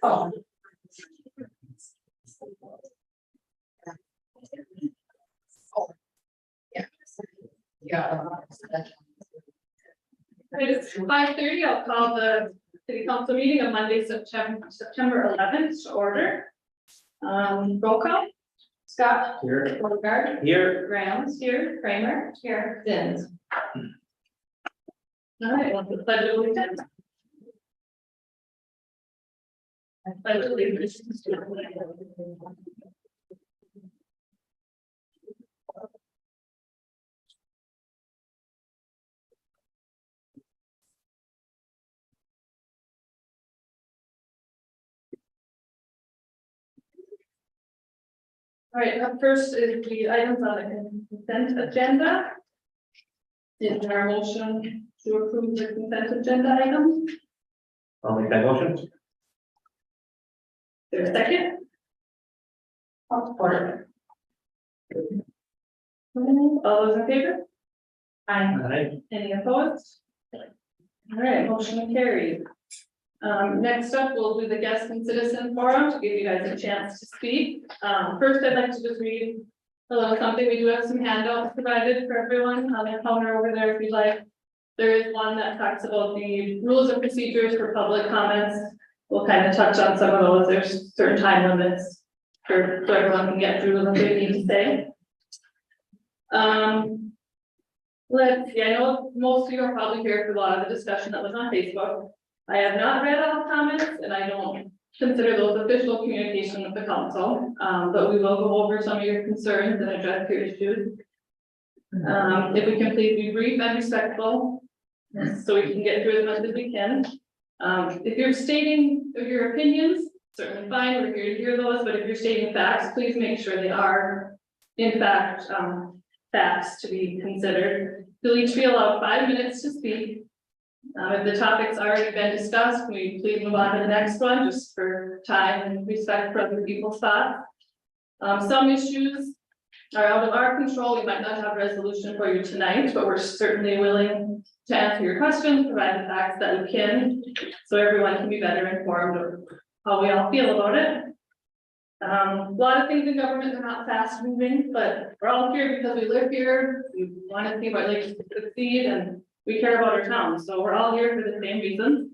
Oh. Yeah. It's 5:30. I'll call the city council meeting on Monday, September 11th to order. Roll call. Scott. Here. Beauregard. Here. Graham here. Kramer here. Zins. All right, well, the pledge of allegiance. I pledge allegiance to the flag All right, up first is the items on the consent agenda. Is there a motion to approve the consent agenda items? I'll make that motion. Is there a second? I'll support it. All those in favor? Aye. Aye. Any opposed? All right, motion carried. Next up, we'll do the guest and citizen forum to give you guys a chance to speak. First, I'd like to just read a little something. We do have some handouts provided for everyone on the counter over there if you'd like. There is one that talks about the rules and procedures for public comments. We'll kind of touch on some of those. There's certain time limits so everyone can get through what they need to say. Let's see, I know most of you are probably here for a lot of the discussion that was on Facebook. I have not read all the comments and I don't consider those official communication with the council, but we will go over some of your concerns and address your issues. If we can please be brief and respectful, so we can get through as much as we can. If you're stating your opinions, certainly fine, we're here to hear those, but if you're stating facts, please make sure they are, in fact, facts to be considered. You'll each be allowed 5 minutes to speak. If the topic's already been discussed, can we please move on to the next one, just for time and respect for other people's thoughts. Some issues are out of our control. We might not have a resolution for you tonight, but we're certainly willing to answer your questions, provide the facts that we can, so everyone can be better informed of how we all feel about it. A lot of things in government are not fast moving, but we're all here because we live here. We want to see our lakes succeed and we care about our town, so we're all here for the same reasons.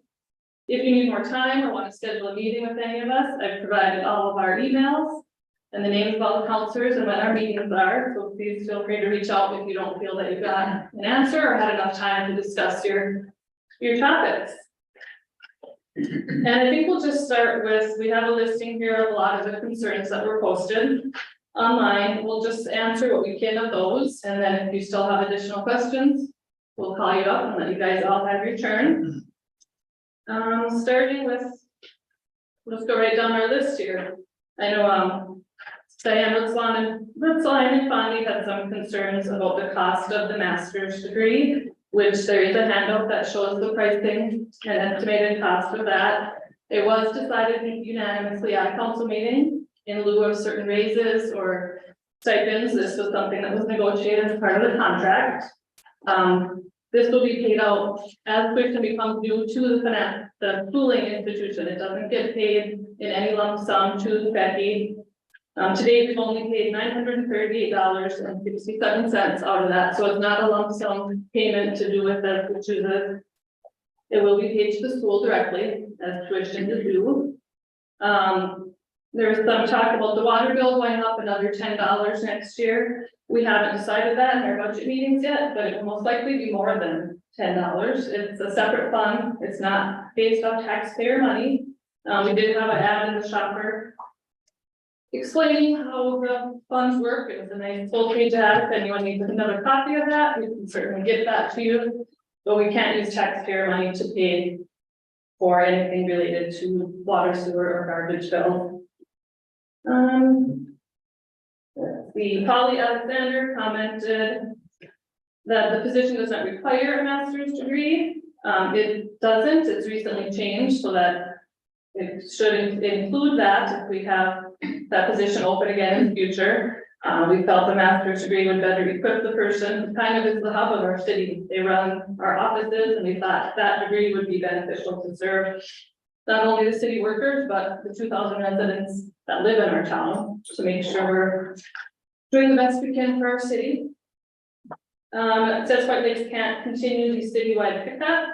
If you need more time or want to schedule a meeting with any of us, I've provided all of our emails and the names of all the counselors and when our meetings are, so please feel free to reach out if you don't feel that you've got an answer or had enough time to discuss your topics. And I think we'll just start with, we have a listing here of a lot of the concerns that were posted online. We'll just answer what we can of those, and then if you still have additional questions, we'll call you up and let you guys all have your turn. Starting with, let's go right down our list here. I know Diane Ritzline and Fondy had some concerns about the cost of the master's degree, which there is a handout that shows the pricing and estimated cost of that. It was decided unanimously at a council meeting in lieu of certain raises or stipends. This was something that was negotiated as part of the contract. This will be paid out as tuition becomes due to the schooling institution. It doesn't get paid in any lump sum to Becky. Today we've only paid $938.67 out of that, so it's not a lump sum payment to do with that, which is it will be paid to the school directly as tuition is due. There's some talk about the water bill going up another $10 next year. We haven't decided that in our budget meetings yet, but it will most likely be more than $10. It's a separate fund. It's not based off taxpayer money. We did have an ad in the shopper explaining how the funds work. It was a nice full page ad. If anyone needs another copy of that, we can certainly get that to you. But we can't use taxpayer money to pay for anything related to water, sewer, or garbage bill. Polly Alexander commented that the position does not require a master's degree. It doesn't. It's recently changed so that it should include that if we have that position open again in the future. We felt the master's degree would better equip the person, kind of is the hub of our city. They run our offices and we thought that degree would be beneficial to serve not only the city workers, but the 2,000 residents that live in our town to make sure we're doing the best we can for our city. It says White Lakes can't continue the citywide pickup.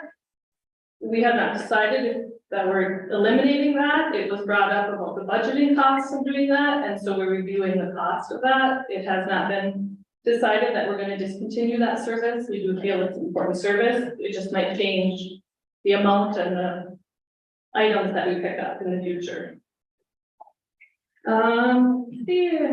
We have not decided that we're eliminating that. It was brought up about the budgeting costs of doing that, and so we're reviewing the cost of that. It has not been decided that we're gonna discontinue that service. We do feel it's an important service. It just might change the amount and the items that we pick up in the future.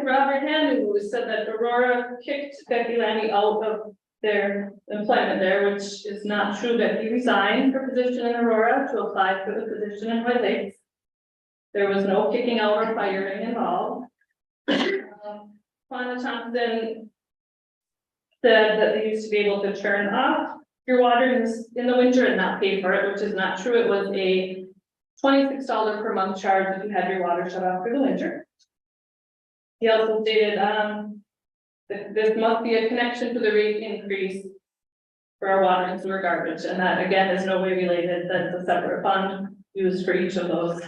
Robert Hanu said that Aurora kicked Becky Lanny out of their employment there, which is not true. Becky resigned her position in Aurora to apply for the position in White Lakes. There was no kicking out or firing involved. Juana Thompson said that they used to be able to turn off your water in the winter and not pay for it, which is not true. It was a $26 per month charge if you had your water shut off for the winter. He also stated, that this must be a connection to the rate increase for our water and sewer garbage, and that again is no way related. That's a separate fund used for each of those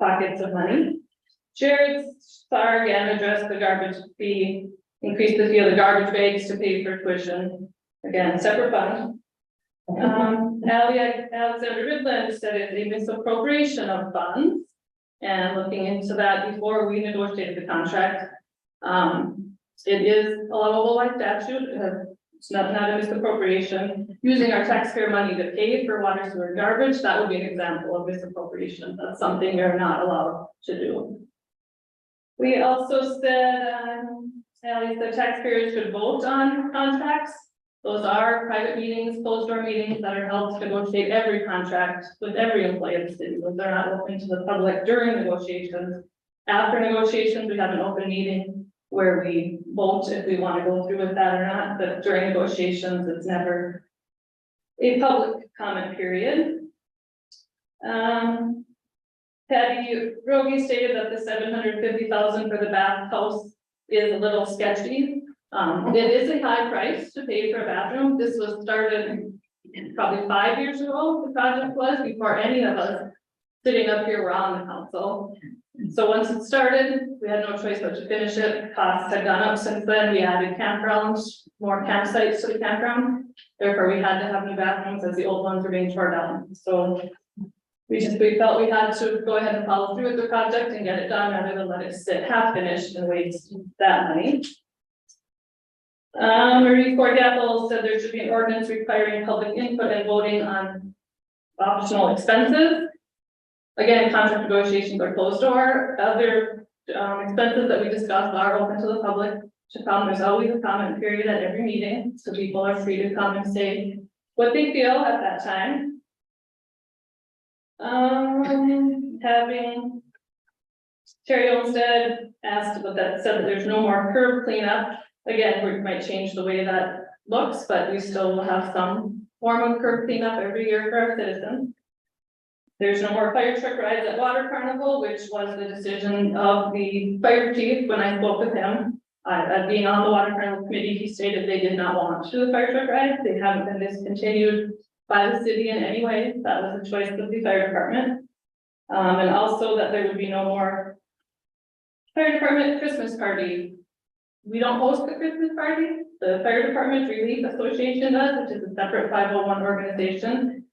pockets of money. Jared Starr again addressed the garbage fee, increased the fee of the garbage bags to pay for tuition. Again, separate fund. Alexander Ridland said it's a misappropriation of funds, and looking into that before we negotiated the contract. It is allowable by statute. It's not a misappropriation. Using our taxpayer money to pay for water, sewer, garbage, that would be an example of misappropriation. That's something you're not allowed to do. We also said, the taxpayers should vote on contracts. Those are private meetings, closed door meetings that are held to negotiate every contract with every employee of the city. Those are not open to the public during negotiations. After negotiations, we have an open meeting where we vote if we want to go through with that or not, but during negotiations, it's never a public comment period. Patty Rogie stated that the $750,000 for the bathhouse is a little sketchy. It is a high price to pay for a bathroom. This was started probably 5 years ago, the project was, before any of us sitting up here were on the council. So once it started, we had no choice but to finish it. Costs had gone up since then. We added campgrounds, more campsites to the campground. Therefore, we had to have new bathrooms as the old ones were being torn down. So we felt we had to go ahead and follow through with the project and get it done rather than let it sit half finished and waste that money. Marie Cordappel said there should be an ordinance requiring public input and voting on optional expenses. Again, contract negotiations are closed door. Other expenses that we discussed are open to the public to come. There's always a comment period at every meeting, so people are free to come and say what they feel at that time. Having Terry Olmsted asked about that, said that there's no more curb cleanup. Again, we might change the way that looks, but we still will have some form of curb cleanup every year for our citizens. There's no more fire truck rides at Water Carnival, which was the decision of the fire chief when I spoke with him. Being on the Water Carnival committee, he stated they did not want to do the fire truck rides. They haven't been discontinued by the city in any way. That was a choice of the fire department. And also that there would be no more fire department Christmas party. We don't host the Christmas party. The Fire Department Relief Association does, which is a separate 501 organization.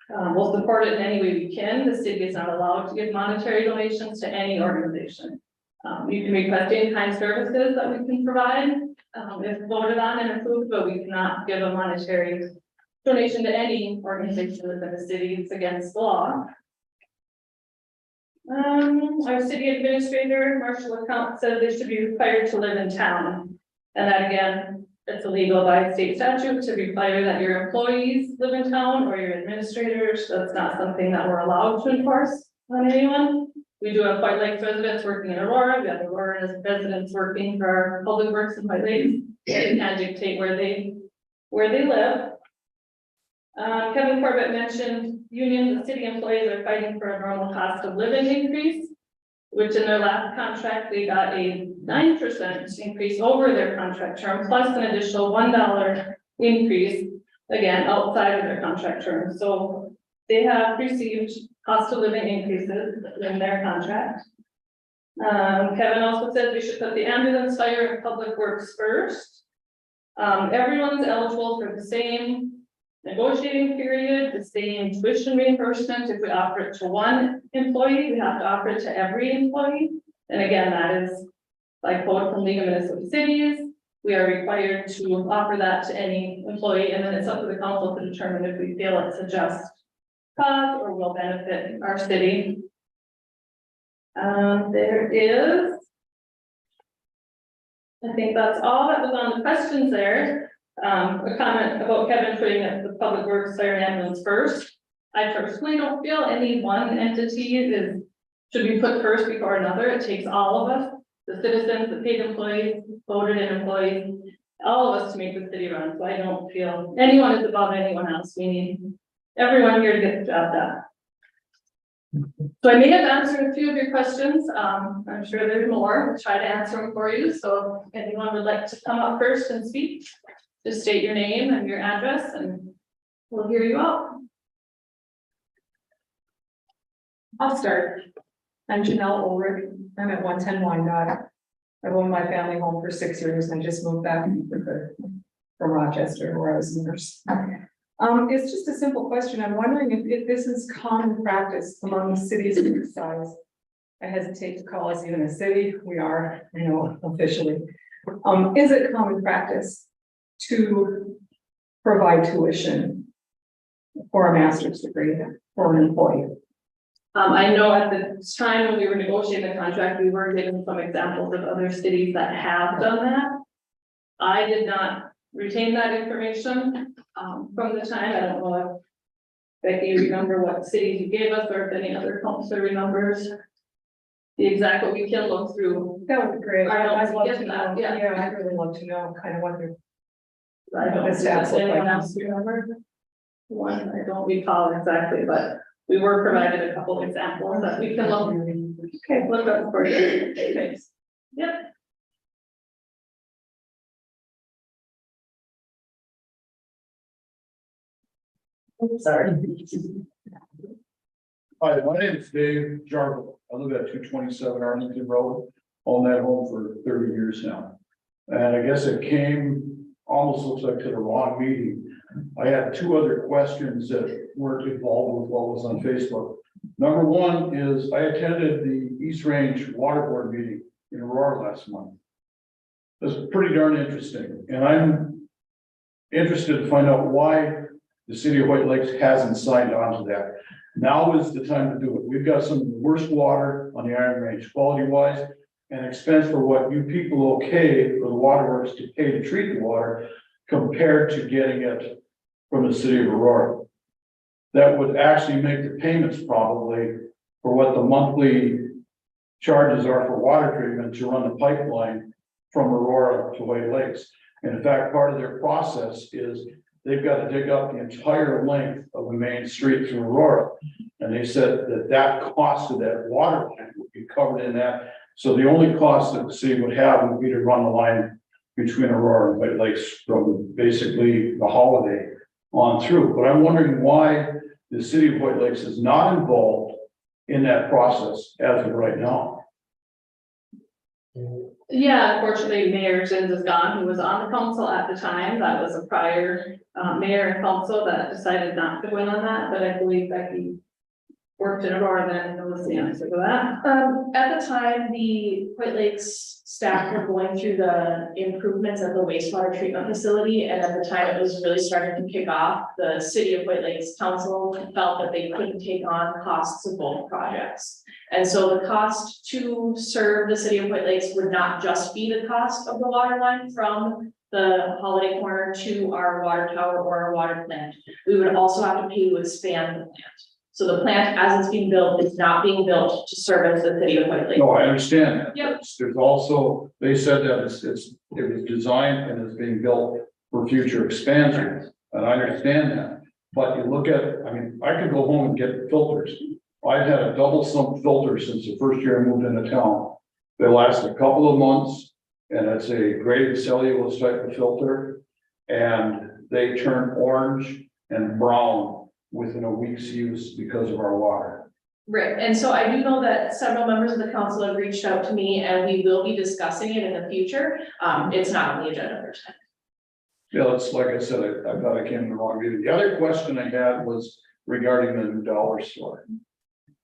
We'll support it in any way we can. The city is not allowed to give monetary donations to any organization. You can request in-kind services that we can provide if voted on and approved, but we cannot give a monetary donation to any organization within the city. It's against the law. Our city administrator, Marshall LeCount, said they should be required to live in town. And that again, it's illegal by state statute to require that your employees live in town or your administrators. That's not something that we're allowed to enforce on anyone. We do have White Lakes residents working in Aurora. We have Aurora residents working for our public works in White Lakes. They can dictate where they live. Kevin Corbett mentioned unions and city employees are fighting for a normal cost of living increase, which in their last contract, they got a 9% increase over their contract term, plus an additional $1 increase, again, outside of their contract term. So they have received cost of living increases in their contract. Kevin also said we should put the ambulance, fire, and public works first. Everyone's eligible for the same negotiating period, the same tuition reimbursement. If we offer it to one employee, we have to offer it to every employee. And again, that is by code from League of Minnesota Cities. We are required to offer that to any employee, and then it's up to the council to determine if we feel it's a just cause or will benefit our city. There is, I think that's all that was on the questions there. A comment about Kevin putting up the public works, fire, and ambulance first. I personally don't feel any one entity should be put first before another. It takes all of us, the citizens, the paid employees, voted in employees, all of us to make the city run. So I don't feel anyone is above anyone else. We need everyone here to get the job done. So I may have answered a few of your questions. I'm sure there's more. We'll try to answer them for you. So if anyone would like to come up first and speak, just state your name and your address and we'll hear you out. I'll start. I'm Janelle Ulrich. I'm at 110 Wyandotte. I've owned my family home for 6 years and I just moved back from Rochester where I was a nurse. It's just a simple question. I'm wondering if this is common practice among the cities of this size. I hesitate to call us even a city. We are, officially. Is it common practice to provide tuition for a master's degree for an employee? I know at the time when we were negotiating the contract, we were given some examples of other cities that have done that. I did not retain that information from the time. I don't know if Becky, you remember what cities you gave us, or if any other counselor remembers the exact, what we can look through. That would be great. I'd love to know. Yeah, I'd really love to know kind of what they're. I don't know if anyone else remember. One, I don't recall exactly, but we were provided a couple of examples that we can look up for you. Thanks. Yep. Sorry. Hi, my name is Dave Jarvis. I live at 227 Arlington Road. Own that home for 30 years now. And I guess it came, almost looks like to the wrong meeting. I had two other questions that weren't involved with what was on Facebook. Number one is I attended the East Range Water Board meeting in Aurora last month. It was pretty darn interesting. And I'm interested to find out why the city of White Lakes hasn't signed on to that. Now is the time to do it. We've got some of the worst water on the Iron Range, quality wise, and expense for what you people okay for the waterworks to pay to treat the water compared to getting it from the city of Aurora. That would actually make the payments probably for what the monthly charges are for water treatment to run the pipeline from Aurora to White Lakes. And in fact, part of their process is they've got to dig up the entire length of the main street through Aurora. And they said that that cost of that water line would be covered in that. So the only cost that the city would have would be to run the line between Aurora and White Lakes from basically the holiday on through. But I'm wondering why the city of White Lakes is not involved in that process as of right now. Yeah, unfortunately, Mayor Zins is gone, who was on the council at the time. That was a prior mayor and council that decided not to win on that, but I believe Becky worked in Aurora then and knows the answer to that. At the time, the White Lakes staff were going through the improvements of the wastewater treatment facility, and at the time it was really starting to kick off. The city of White Lakes council felt that they couldn't take on costs of both projects. And so the cost to serve the city of White Lakes would not just be the cost of the water line from the Holiday Corner to our water tower or our water plant. We would also have to pay to expand the plant. So the plant, as it's being built, is not being built to service the city of White Lake. No, I understand that. Yep. There's also, they said that it was designed and is being built for future expansion. And I understand that. But you look at, I mean, I could go home and get filters. I've had a double sump filter since the first year I moved into town. They last a couple of months, and it's a graded cellulose type of filter. And they turn orange and brown within a week's use because of our water. Right, and so I do know that several members of the council have reached out to me and we will be discussing it in the future. It's not on the agenda for tonight. Yeah, it's like I said, I thought I came in the wrong meeting. The other question I had was regarding the new dollar store.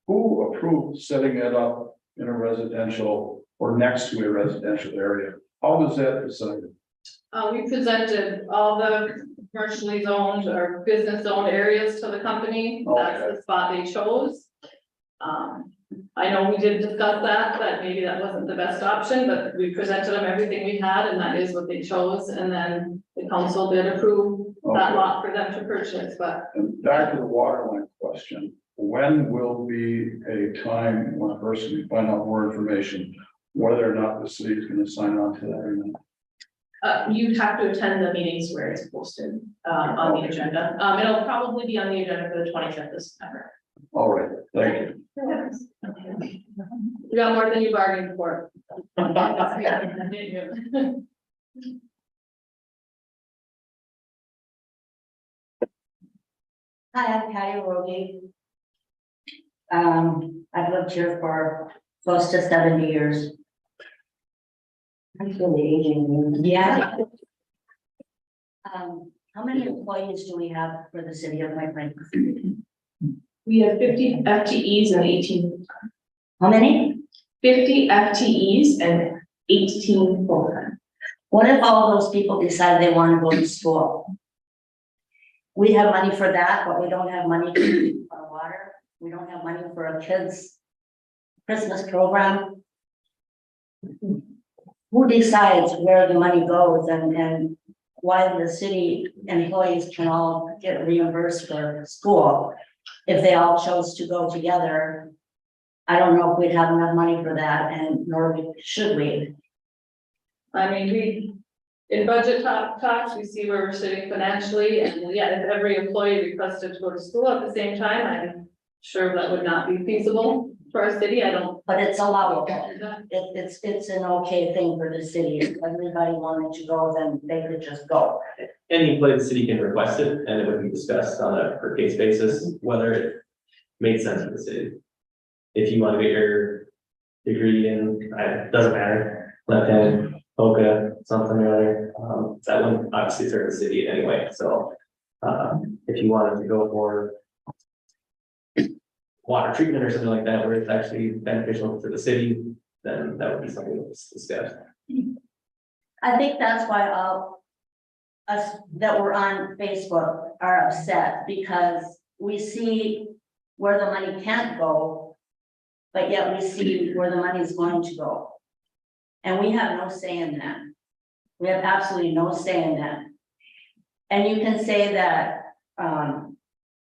Who approved setting it up in a residential or next to a residential area? How was that decided? We presented all the commercially zoned or business zoned areas to the company. That's the spot they chose. I know we did discuss that maybe that wasn't the best option, but we presented them everything we had and that is what they chose. And then the council did approve that Okay. lot for them to purchase, but And back to the water line question, when will be a time when a person can find out more information, whether or not the city is gonna sign on to that or not? You'd have to attend the meetings where it's posted, on the agenda. It'll probably be on the agenda for the 25th of September. All right, thank you. you got more than you bargained for. Hi, I'm Patty Rogie. I've lived here for close to 70 years. I'm really aging. Yeah. How many employees do we have for the city of White Plains? We have 50 FTEs and 18, How many? 50 FTEs and 18 full-time. What if all those people decide they want to go to school? We have money for that, but we don't have money for water. We don't have money for a kid's Christmas program. Who decides where the money goes and why the city employees can all get reimbursed for school? If they all chose to go together, I don't know if we'd have enough money for that, and nor should we. I mean, in budget talks, we see where we're sitting financially, and yeah, if every employee requested to go to school at the same time, I'm sure that would not be feasible for our city. I don't. But it's allowable. It's an okay thing for the city. If everybody wanted to go, then they could just go. Any employee of the city can request it, and it would be discussed on a per case basis, whether it made sense for the city. If you want to get your degree in, it doesn't matter, left-hand, polka, something or other, that wouldn't obviously serve the city anyway, so. If you wanted to go for water treatment or something like that, where it's actually beneficial to the city, then that would be something that's discussed. I think that's why us that were on Facebook are upset, because we see where the money can't go, but yet we see where the money is going to go. And we have no say in that. We have absolutely no say in that. And you can say that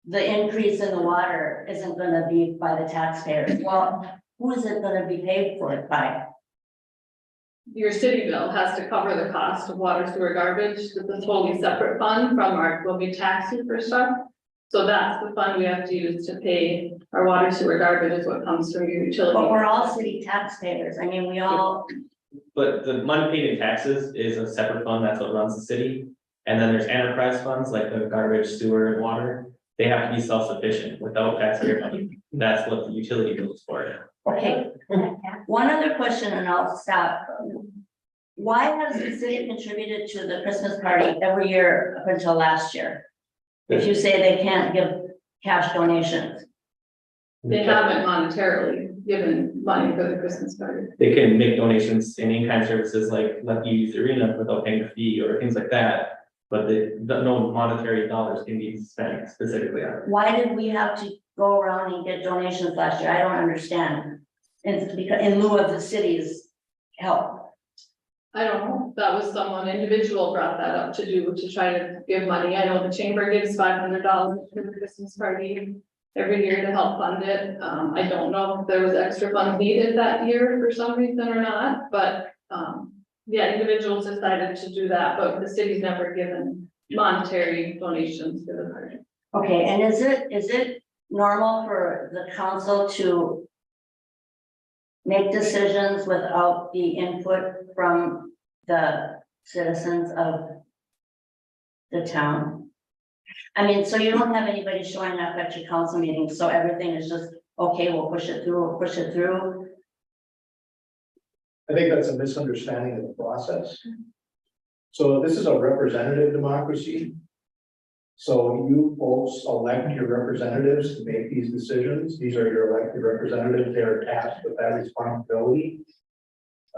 the increase in the water isn't gonna be by the taxpayers. Well, who is it gonna be paid for it by? Your city bill has to cover the cost of water, sewer, garbage. It's a totally separate fund from our, when we tax you for stuff. So that's the fund we have to use to pay our water, sewer, garbage is what comes from your utility. But we're all city taxpayers. I mean, we all, But the money paid in taxes is a separate fund, that's what runs the city. And then there's enterprise funds like the garbage, sewer, and water. They have to be self-sufficient without taxpayer money. That's what the utility bill is for. okay. One other question and I'll stop. Why has the city contributed to the Christmas party every year up until last year? If you say they can't give cash donations, They haven't monetarily given money for the Christmas party. They can make donations in in-kind services like let you use the arena without paying a fee or things like that. But no monetary dollars can be spent specifically on it. why did we have to go around and get donations last year? I don't understand. It's because in lieu of the city's help. I don't know, that was someone individual brought that up to try to give money. I know the chamber gives $500 to the Christmas party every year to help fund it. I don't know if there was extra funds needed that year for some reason or not, but, yeah, individuals decided to do that, but the city's never given monetary donations to the party. Okay, and is it normal for the council to make decisions without the input from the citizens of the town? I mean, so you don't have anybody showing up at your council meeting, so everything is just, okay, we'll push it through, we'll push it through. I think that's a misunderstanding of the process. So this is a representative democracy. So you folks elect your representatives to make these decisions. These are your elected representatives. They're tasked with that responsibility.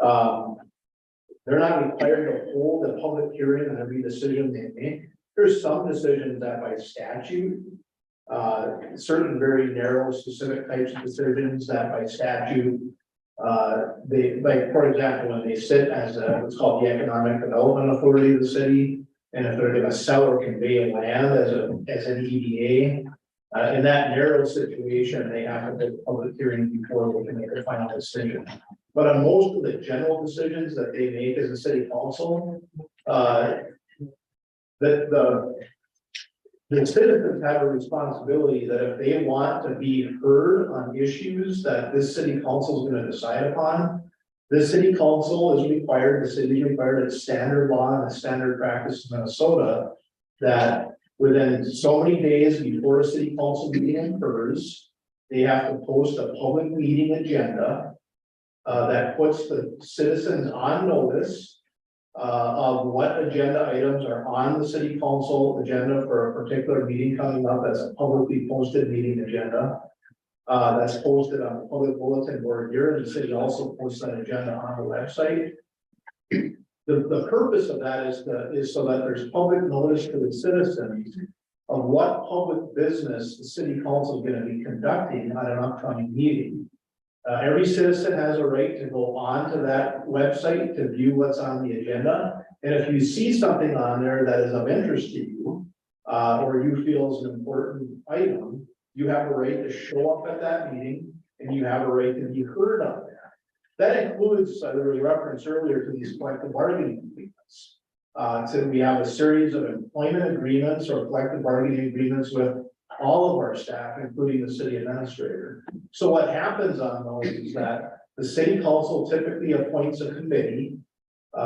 They're not required to hold a public hearing on every decision they make. There's some decisions that by statute, certain very narrow specific types of decisions that by statute, they, like, for example, when they sit as what's called the Economic Development Authority of the city, and if they're gonna sell or convey land as an EDA, in that narrow situation, they have to hold a public hearing before they can make a final decision. But on most of the general decisions that they make as a city council, the citizens have a responsibility that if they want to be heard on issues that this city council is going to decide upon, the city council is required, the city is required, it's standard law and standard practice in Minnesota, that within so many days before a city council meeting occurs, they have to post a public meeting agenda that puts the citizens on notice of what agenda items are on the city council agenda for a particular meeting coming up. That's a publicly posted meeting agenda. That's posted on the public bulletin board here, and the city also posts that agenda on the website. The purpose of that is so that there's public notice to the citizens of what public business the city council is going to be conducting on an upcoming meeting. Every citizen has a right to go onto that website to view what's on the agenda. And if you see something on there that is of interest to you, or you feel is an important item, you have a right to show up at that meeting and you have a right to be heard on that. That includes, there was reference earlier to these collective bargaining agreements. So we have a series of employment agreements or collective bargaining agreements with all of our staff, including the city administrator. So what happens on those is that the city council typically appoints a committee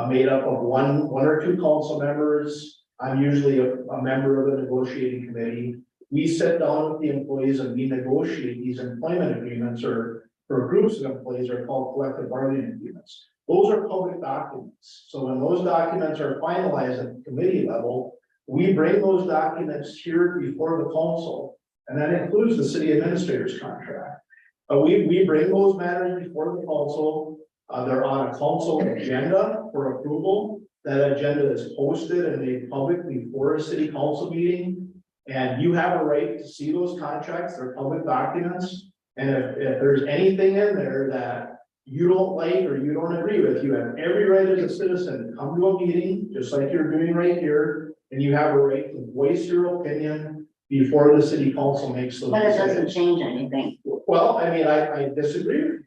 made up of one or two council members. I'm usually a member of the negotiating committee. We sit down with the employees and we negotiate these employment agreements, or for groups of employees are called collective bargaining agreements. Those are public documents. So when those documents are finalized at the committee level, we bring those documents here before the council, and that includes the city administrator's contract. We bring those matters before the council. They're on a council agenda for approval. That agenda is posted and made public before a city council meeting. And you have a right to see those contracts. They're public documents. And if there's anything in there that you don't like or you don't agree with, you have every right as a citizen to come to a meeting, just like you're doing right here. And you have a right to voice your opinion before the city council makes those But it decisions. doesn't change anything. Well, I mean, I disagree with you.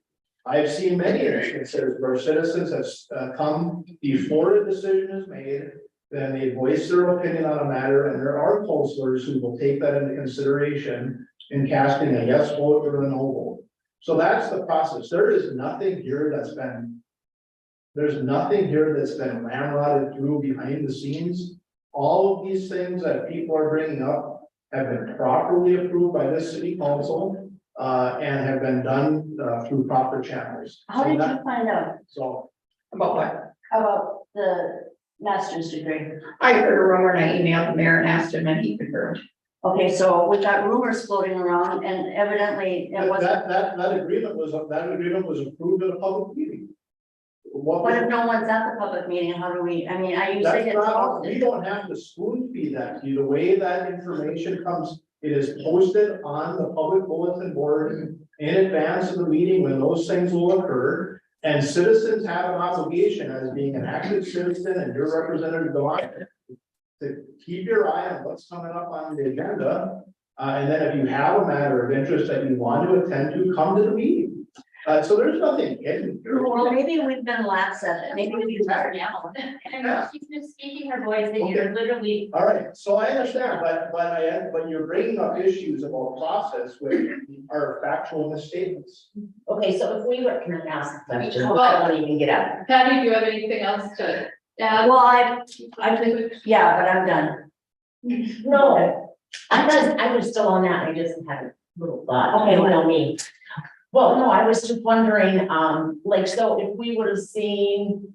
I've seen many instances where citizens have come before a decision is made, then they voice their opinion on a matter, and there are councilors who will take that into consideration in casting a yes vote or a no vote. So that's the process. There's nothing here that's been ramrodded through behind the scenes. All of these things that people are bringing up have been properly approved by this city council, and have been done through proper channels. How did you find out So About what? about the master's degree? I heard a rumor and I emailed the mayor and asked him and he confirmed. Okay, so we got rumors floating around and evidently it wasn't. that agreement was approved at a public meeting. What if no one's at the public meeting? How do we, I mean, you say it's We posted. don't have to spoon feed that to you. The way that information comes, it is posted on the public bulletin board in advance of the meeting when those things will occur. And citizens have an obligation as being an active citizen and your representative to keep your eye on what's coming up on the agenda. And then if you have a matter of interest that you want to attend to, come to the meeting. So there's nothing hidden. Well, maybe we've been lax at it. Maybe we've been now. Yeah. She's been speaking her voice and you're literally. All right, so I understand, but you're bringing up issues about process which are factual misstatements. Okay, so if we were, can I ask a question? Well- I don't even get up. Patty, do you have anything else to add? Well, yeah, but I'm done. No, I was still on that, I just had a little thought. Okay, You know me. Well, no, I was just wondering, like, so if we would have seen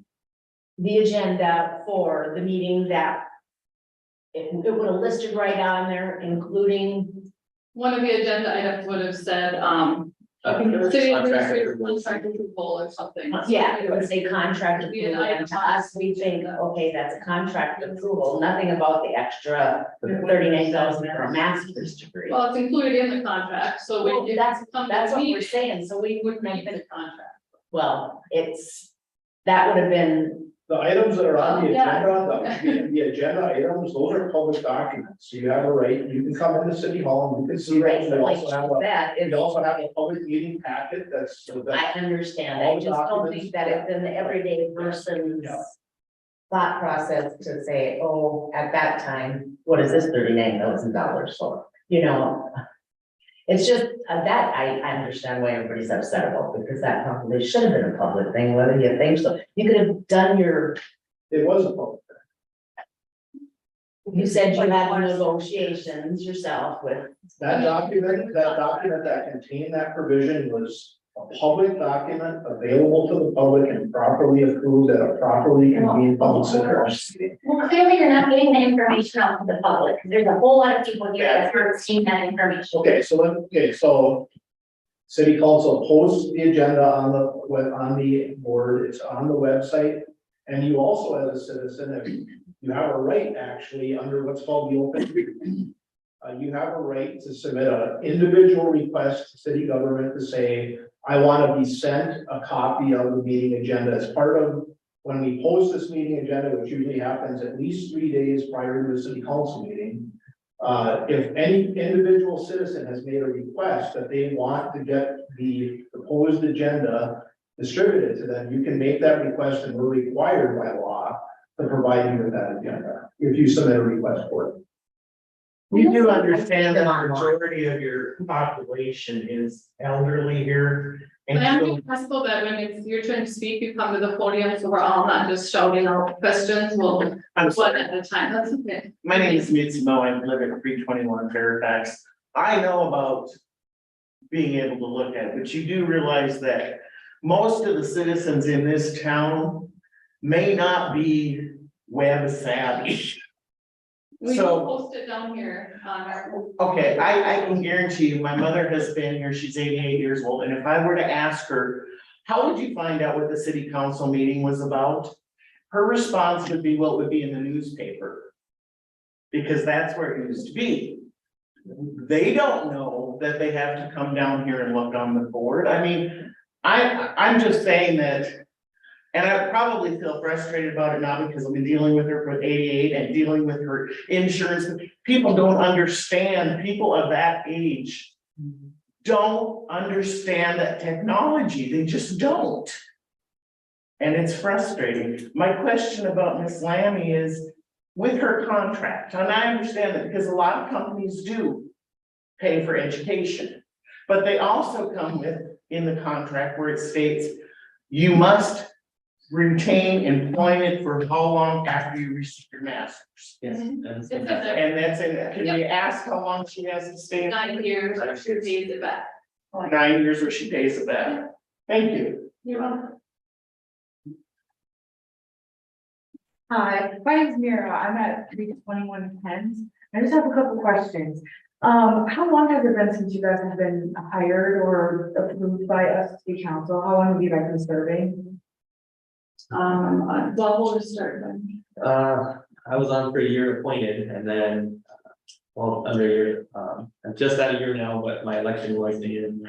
the agenda for the meeting that it would have listed right on there, including, One of the agenda items would have said, I think it was city contract administrator approval. contract approval or something. yeah, it would say contract Be an approval, and item. to us, we think, okay, that's a contract approval, nothing about the extra 39,000 for a master's degree. Well, it's included in the contract, so Well, we. that's what we're saying, so we Would would read make the the, contract. well, that would have been, The items that are on the Yeah. agenda, the agenda items, those are public documents, so you have a right, you can come into City Hall and you can see right, that. but We like also have a, that is. we also have a public meeting packet that's, I understand, I just don't think that it's in the everyday person's Yeah. thought process to say, oh, at that time, what is this $39,000 for? You know, it's just, that I understand why everybody's upset about, because that probably should have been a public thing, whether you think so. You could have done it was a public. you said you had negotiations yourself with, That document that contained that provision was a public document available to the public and properly approved at a properly convened public session. Well, clearly you're not getting the information out to the public, because there's a whole lot of people here that aren't seeing that information. So city council posts the agenda on the board, it's on the website. And you also, as a citizen, if you have a right actually under what's called the open meeting. You have a right to submit an individual request to city government to say, I want to be sent a copy of the meeting agenda as part of when we post this meeting agenda, which usually happens at least 3 days prior to the city council meeting. If any individual citizen has made a request that they want to get the proposed agenda distributed to them, you can make that request and we're required by law to provide you with that agenda if you submit a request for it. You do understand that the majority of your population is elderly here. But I'm And being possible that when it's your turn to speak, you come to the podium, so we're all not just shouting out questions, we'll I'm one sorry, at a time, that's okay. my name is Mitzi Mo, I live at 321 Fairfax. I know about being able to look at it, but you do realize that most of the citizens in this town may not be web savvy. We So- will post it down here on our. Okay, I can guarantee you, my mother has been here, she's 88 years old, and if I were to ask her, how would you find out what the city council meeting was about? Her response would be, well, it would be in the newspaper. Because that's where it used to be. They don't know that they have to come down here and look on the board. I mean, I'm just saying that. And I probably feel frustrated about it now because I've been dealing with her for 88 and dealing with her insurance. People don't understand, people of that age don't understand that technology, they just don't. And it's frustrating. My question about Ms. Lammy is with her contract, and I understand that because a lot of companies do pay for education, but they also come with in the contract where it states you must retain employment for how long after you receive your master's? Yes. It's in there. And that's in, can we ask how long she has to stay? 9 years, or she pays it back. 9 years where she pays it back. Thank you. You're welcome. Hi, my name's Mira. I'm at 321 Pens. I just have a couple questions. How long has it been since you guys have been hired or approved by us city council? How long have you guys been serving? Well, we'll just start then. I was on for a year appointed and then, well, under a year, I'm just at a year now, but my election was in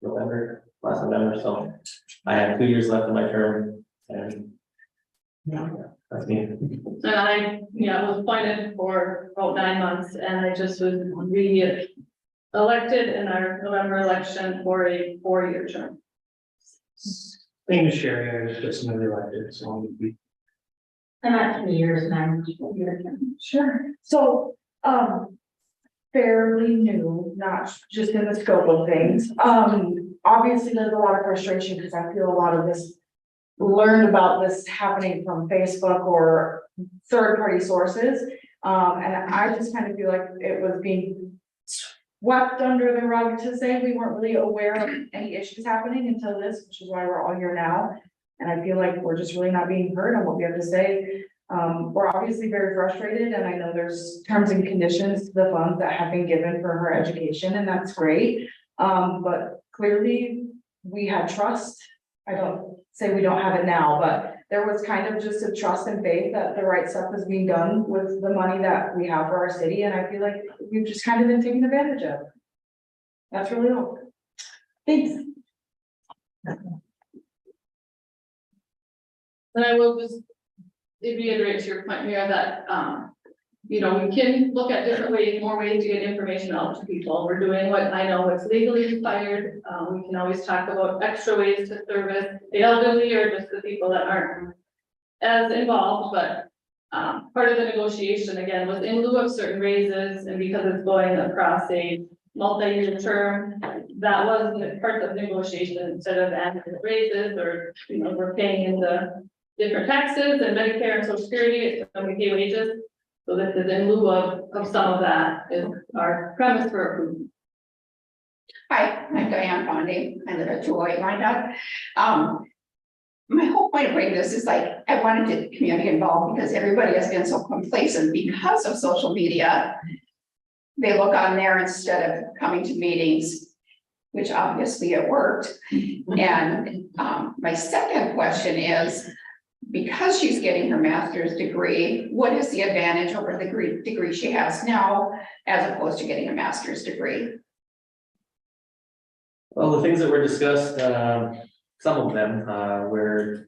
November, last November, so I have 2 years left of my term and that's me. And I, was appointed for about 9 months and I just was elected in our November election for a 4-year term. Name is Sherry, I was just newly elected, so I'm be. I'm at 2 years now. Sure. So, fairly new, not just in the scope of things. Obviously, there's a lot of frustration because I feel a lot of this, learned about this happening from Facebook or third-party sources. And I just kind of feel like it was being swept under the rug to say we weren't really aware of any issues happening until this, which is why we're all here now. And I feel like we're just really not being heard on what we have to say. We're obviously very frustrated, and I know there's terms and conditions to the funds that have been given for her education, and that's great. But clearly, we had trust. I don't say we don't have it now, but there was kind of just a trust and faith that the right stuff is being done with the money that we have for our city, and I feel like we've just kind of been taken advantage of. That's really all. Thanks. And I will just reiterate to your point, Mira, that, you know, we can look at different ways, more ways to get information out to people. We're doing what I know what's legally required. We can always talk about extra ways to service the elderly or just the people that aren't as involved, but part of the negotiation, again, was in lieu of certain raises, and because it's going across a multi-year term, that was part of the negotiation instead of annual raises, or, you know, we're paying into different taxes and Medicare and Social Security, and we pay wages. So this is in lieu of some of that is our premise for approval. Hi, I'm Diane Bondi. I live at 208 Wyandotte. My whole point of bringing this is like, I wanted to get the community involved because everybody has been so complacent because of social media. They look on there instead of coming to meetings, which obviously it worked. And my second question is, because she's getting her master's degree, what is the advantage over the degree she has now as opposed to getting a master's degree? Well, the things that were discussed, some of them, we're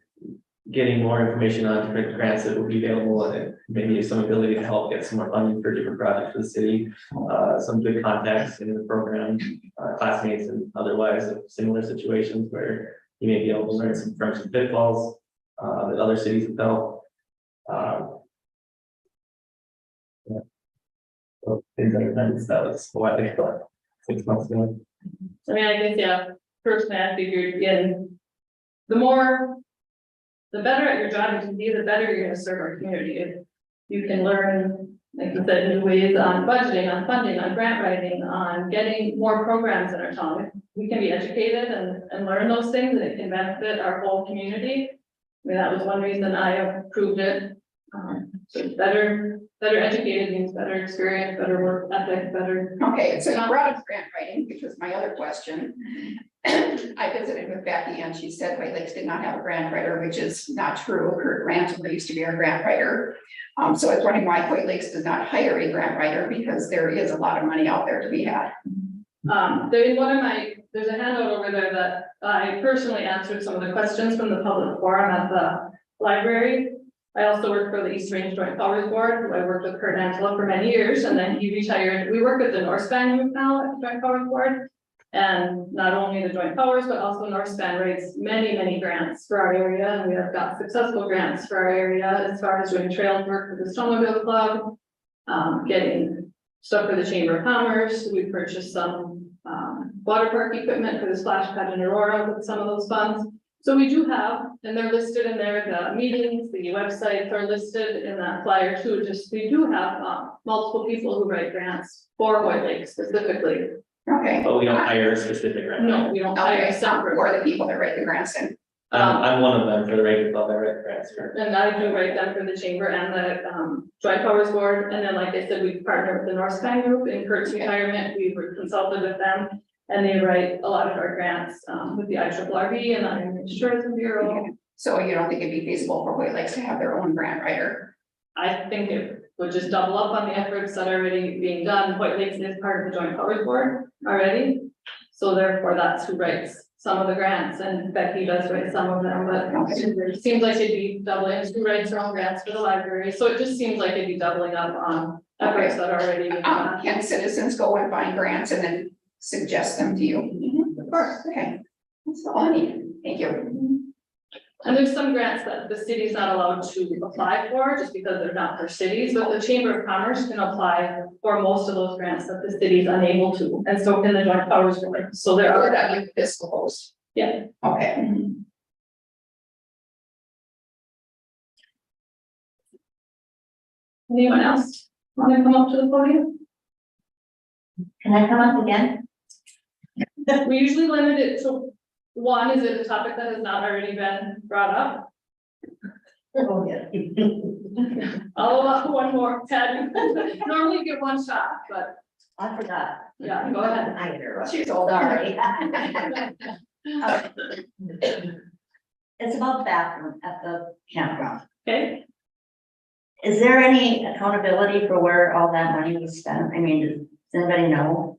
getting more information on different grants that will be available, and maybe some ability to help get some more funding for different projects for the city. Some good contacts in the program, classmates and otherwise of similar situations where you may be able to learn from some pitfalls that other cities have felt. Yeah. So things like that was what I think about 6 months ago. I mean, I guess, yeah, personally, I figured, again, the better at your job you can be, the better you're gonna serve our community. If you can learn, like you said, new ways on budgeting, on funding, on grant writing, on getting more programs in our town. If we can be educated and learn those things, and it can benefit our whole community. I mean, that was one reason I approved it. So better educated means better experience, better work ethic, better. Okay, so you brought up grant writing, which was my other question. I visited with Becky and she said White Lakes did not have a grant writer, which is not true. Kurt Ransom used to be our grant writer. So I was wondering why White Lakes does not hire a grant writer, because there is a lot of money out there to be had. There's a handout over there that I personally answered some of the questions from the public forum at the library. I also work for the East Range Joint Powers Board. I worked with Kurt Antela for many years, and then he retired. We work with the North Span group now at the Joint Powers Board. And not only the Joint Powers, but also North Span writes many grants for our area. And we have got successful grants for our area as far as doing trail work with the Snowmobile Club, getting stuff for the Chamber of Commerce. We purchased some water park equipment for the splash pad in Aurora with some of those funds. So we do have, and they're listed in there, the meetings, the websites are listed in that flyer too. Just, we do have multiple people who write grants for White Lake specifically. Okay. But we don't hire a specific grant. No, we don't hire Okay, separate. or the people that write the grants in. I'm one of them for the Reagan Club, I write grants for. And I do write them for the chamber and the Joint Powers Board, and then like I said, we partner with the North Span Group in Kurt's retirement, we were consulted with them. And they write a lot of our grants with the IRRB and the Iron Ridge Tourism Bureau. So you don't think it'd be feasible for White Lakes to have their own grant writer? I think it would just double up on the efforts that are already being done. White Lakes is part of the Joint Powers Board already. So therefore, that's who writes some of the grants, and Becky does write some of them, but it seems like it'd be doubling, who writes her own grants for the library. So it just seems like it'd be doubling up on efforts that are already being done. Can citizens go and find grants and then suggest them to you? Of course. Okay, that's all I need. Thank you. And there's some grants that the city's not allowed to apply for just because they're not for cities, but the Chamber of Commerce can apply for most of those grants that the city's unable to, and so can the Joint Powers Board. So there Or are, that you fiscal host. yeah. Okay. Anyone else? Want to come up to the podium? Can I come up again? We usually limit it to one, is it a topic that has not already been brought up? Oh, yeah. I'll allow one more, Ted. Normally get one shot, but I forgot. yeah, go ahead. I interrupted. She's old already. It's about the bathroom at the campground. Okay, Is there any accountability for where all that money was spent? I mean, does anybody know?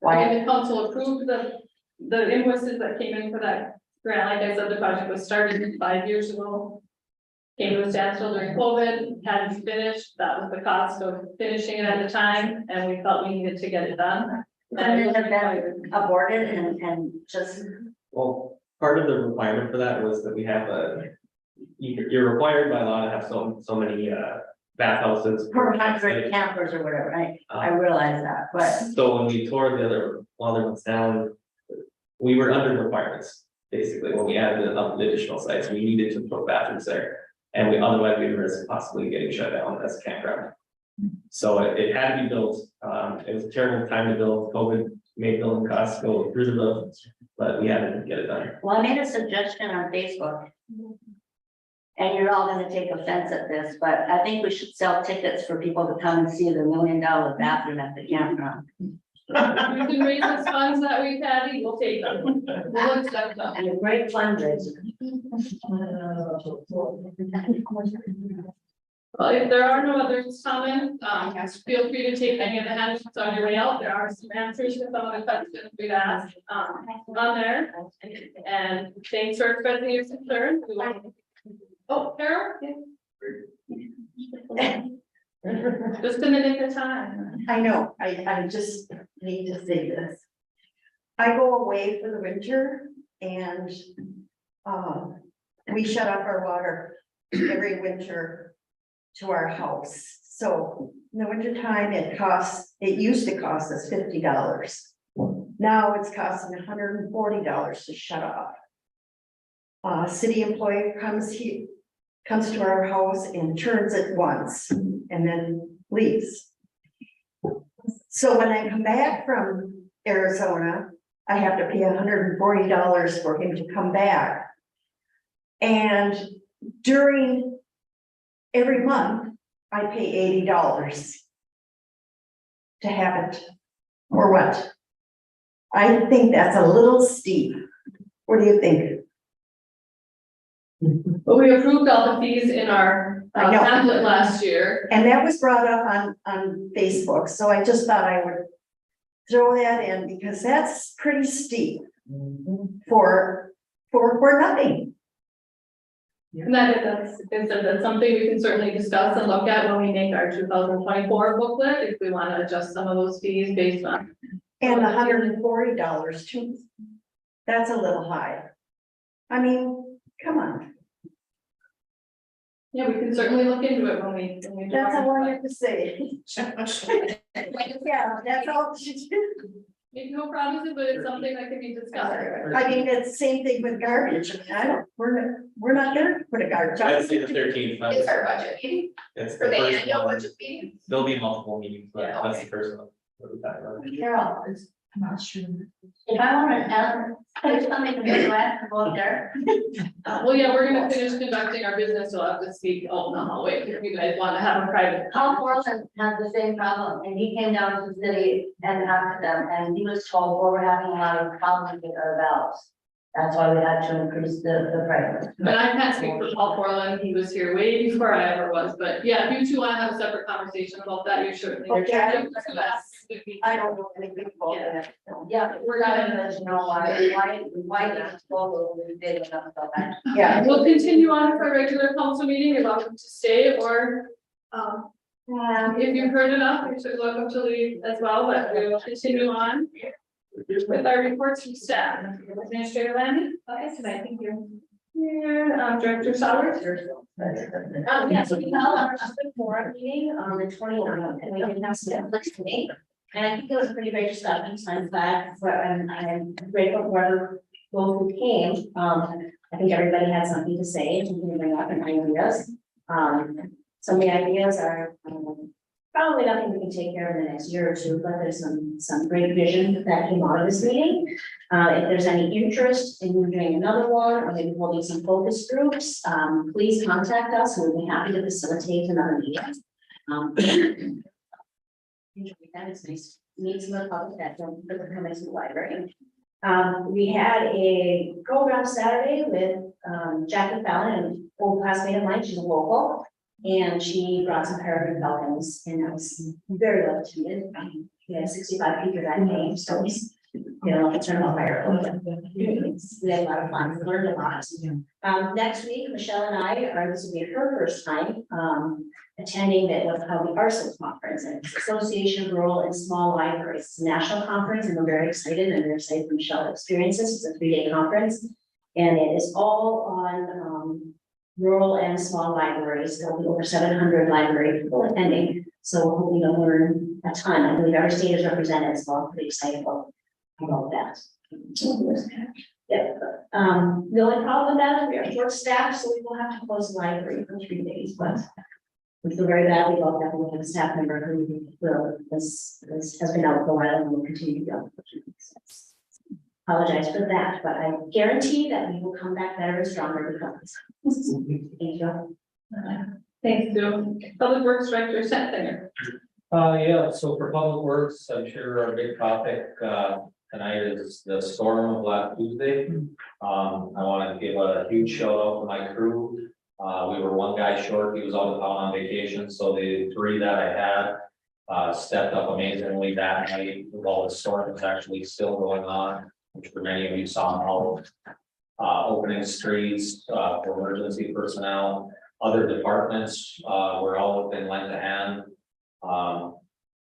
Why? the council approved the invoices that came in for that grant, like I said, the project was started 5 years ago. Came to a standstill during COVID, hadn't finished, that was the cost of finishing it at the time, and we felt we needed to get it done. Could it have been aborted and just, Well, part of the requirement for that was that we have you're required by law to have so many, bathhouses. per 100 campers or whatever, I realize that, but So when we tore the other ones down, we were under requirements, basically, when we added the additional sites, we needed to put bathrooms there. And otherwise we risk possibly getting shut down as a campground. So it had to be built, it was a terrible time to build, COVID made building costs go through the roof, but we had to get it done. well, I made a suggestion on Facebook. And you're all gonna take offense at this, but I think we should sell tickets for people to come and see the $1 million bathroom at the campground. We can raise the funds that we've had, we'll take them. We'll accept them. And a great fundraiser. Well, if there are no other comments, feel free to take any of the handouts on your way out. There are some answers to some of the questions we've asked, on there. And thanks for expressing your concern. We will- Oh, Carol? Just a minute at a time. I know, I just need to say this. I go away for the winter and, we shut off our water every winter to our house. So in the winter time, it used to cost us $50. Now it's costing $140 to shut off. City employee comes to our house and turns it once and then leaves. So when I come back from Arizona, I have to pay $140 for him to come back. And during every month, I pay $80 to have it, or what? I think that's a little steep. What do you think? But we approved all the fees in our I know. template last year. And that was brought up on Facebook, so I just thought I would throw that in because that's pretty steep for nothing. And that's something we can certainly discuss and look at when we make our 2024 booklet, if we want to adjust some of those fees based on. And $140 too. That's a little high. I mean, come on, Yeah, we can certainly look into it when we. do that's our- all I have to say. Yeah, that's all. Make no promises, but it's something that can be discussed. I mean, it's the same thing with garbage. I mean, we're not there to put a garbage. I'd say the 13th. It's our budget meeting, It's for the the first annual one. budget meeting. There'll be multiple meetings, but Yeah, that's okay. the first one. that we talked about. Carol, I'm not sure. if I want to add something to go ahead and go up there. Well, yeah, we're gonna finish conducting our business, so I'll have to speak out in the hallway if you guys want to have a private. Tom Portland had the same problem, and he came down to the city and talked to them, and he was told, well, we're having a lot of problems with our valves. That's why we had to increase the price. And I can't speak for Paul Portland, he was here way before I ever was, but yeah, if you two want to have a separate conversation about that, you're certainly. Okay. I don't know anything about Yeah. that. Yeah, we're gonna, you know, why this total is big enough so that. Yeah. We'll continue on with our regular council meeting, you're welcome to stay, or, if you've heard enough, you're welcome to leave as well, but we will continue on with our reports from staff. Administrator Landy? Okay, tonight, thank you. Here, Director Sauer? Yes, we held our forum meeting on the 29th, and we didn't have staff next meeting. And I think it was a pretty great discussion, so I'm glad for, and I'm grateful for those who came. I think everybody had something to say, something to bring up and ideas. Some of the ideas are, probably nothing we can take care of in the next year or two, but there's some great vision that came out of this meeting. If there's any interest in doing another one, or maybe holding some focus groups, please contact us, we'll be happy to facilitate another meeting. That is nice, meet some of the public that don't come into the library. We had a program Saturday with Jackie Fallon, an old classmate of mine, she's a local. And she brought some peregrine falcons, and that was very well attended. We had 65 people that came, so it's, you know, it's turn on fire. We had a lot of fun, we learned a lot. Next week, Michelle and I this will be her first time, attending what's called the ARSO conference, and it's Association of Rural and Small Libraries. It's a national conference, and we're very excited, and we're excited for Michelle to experience this. It's a 3-day conference, and it is all on rural and small libraries. There will be over 700 library people attending, so we're hoping to learn a ton. I believe every state is represented, so I'm pretty excited about that. Yeah, the only problem with that is we are short staffed, so we will have to close the library for 3 days, but we feel very badly about that. We have a staff member who has been out for a while and will continue to be out for 2 weeks. Apologize for that, but I guarantee that we will come back better and stronger because. Thank you. Thanks, Sue. Public Works Director Setzinger. Yeah, so for Public Works, I'm sure our big topic, tonight is the storm of last Tuesday. I want to give a huge shout out to my crew. We were one guy short, he was out of town on vacation, so the 3 that I had, stepped up amazingly that night while the storm was actually still going on, which for many of you saw how opening streets, for emergency personnel, other departments, were all within lent a hand.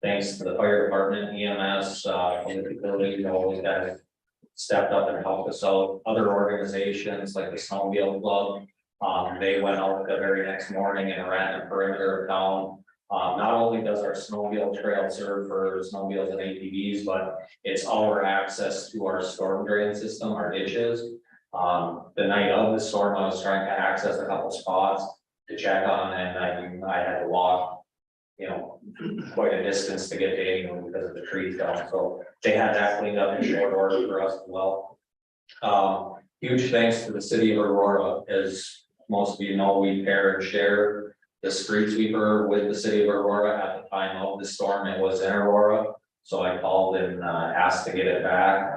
Thanks to the fire department, EMS, public utilities, all these guys stepped up and helped us out. Other organizations like the Snowmobile Club, they went out the very next morning and ran the perimeter of town. Not only does our snowmobile trail serve for snowmobiles and ATVs, but it's our access to our storm drain system, our ditches. The night of the storm, I was trying to access a couple spots to check on, and I had to walk, you know, quite a distance to get to anyone because of the trees down. So they had that cleaned up in short order for us as well. Huge thanks to the city of Aurora. As most of you know, we pair and share the street sweeper with the city of Aurora. At the time of the storm, it was in Aurora, so I called and asked to get it back.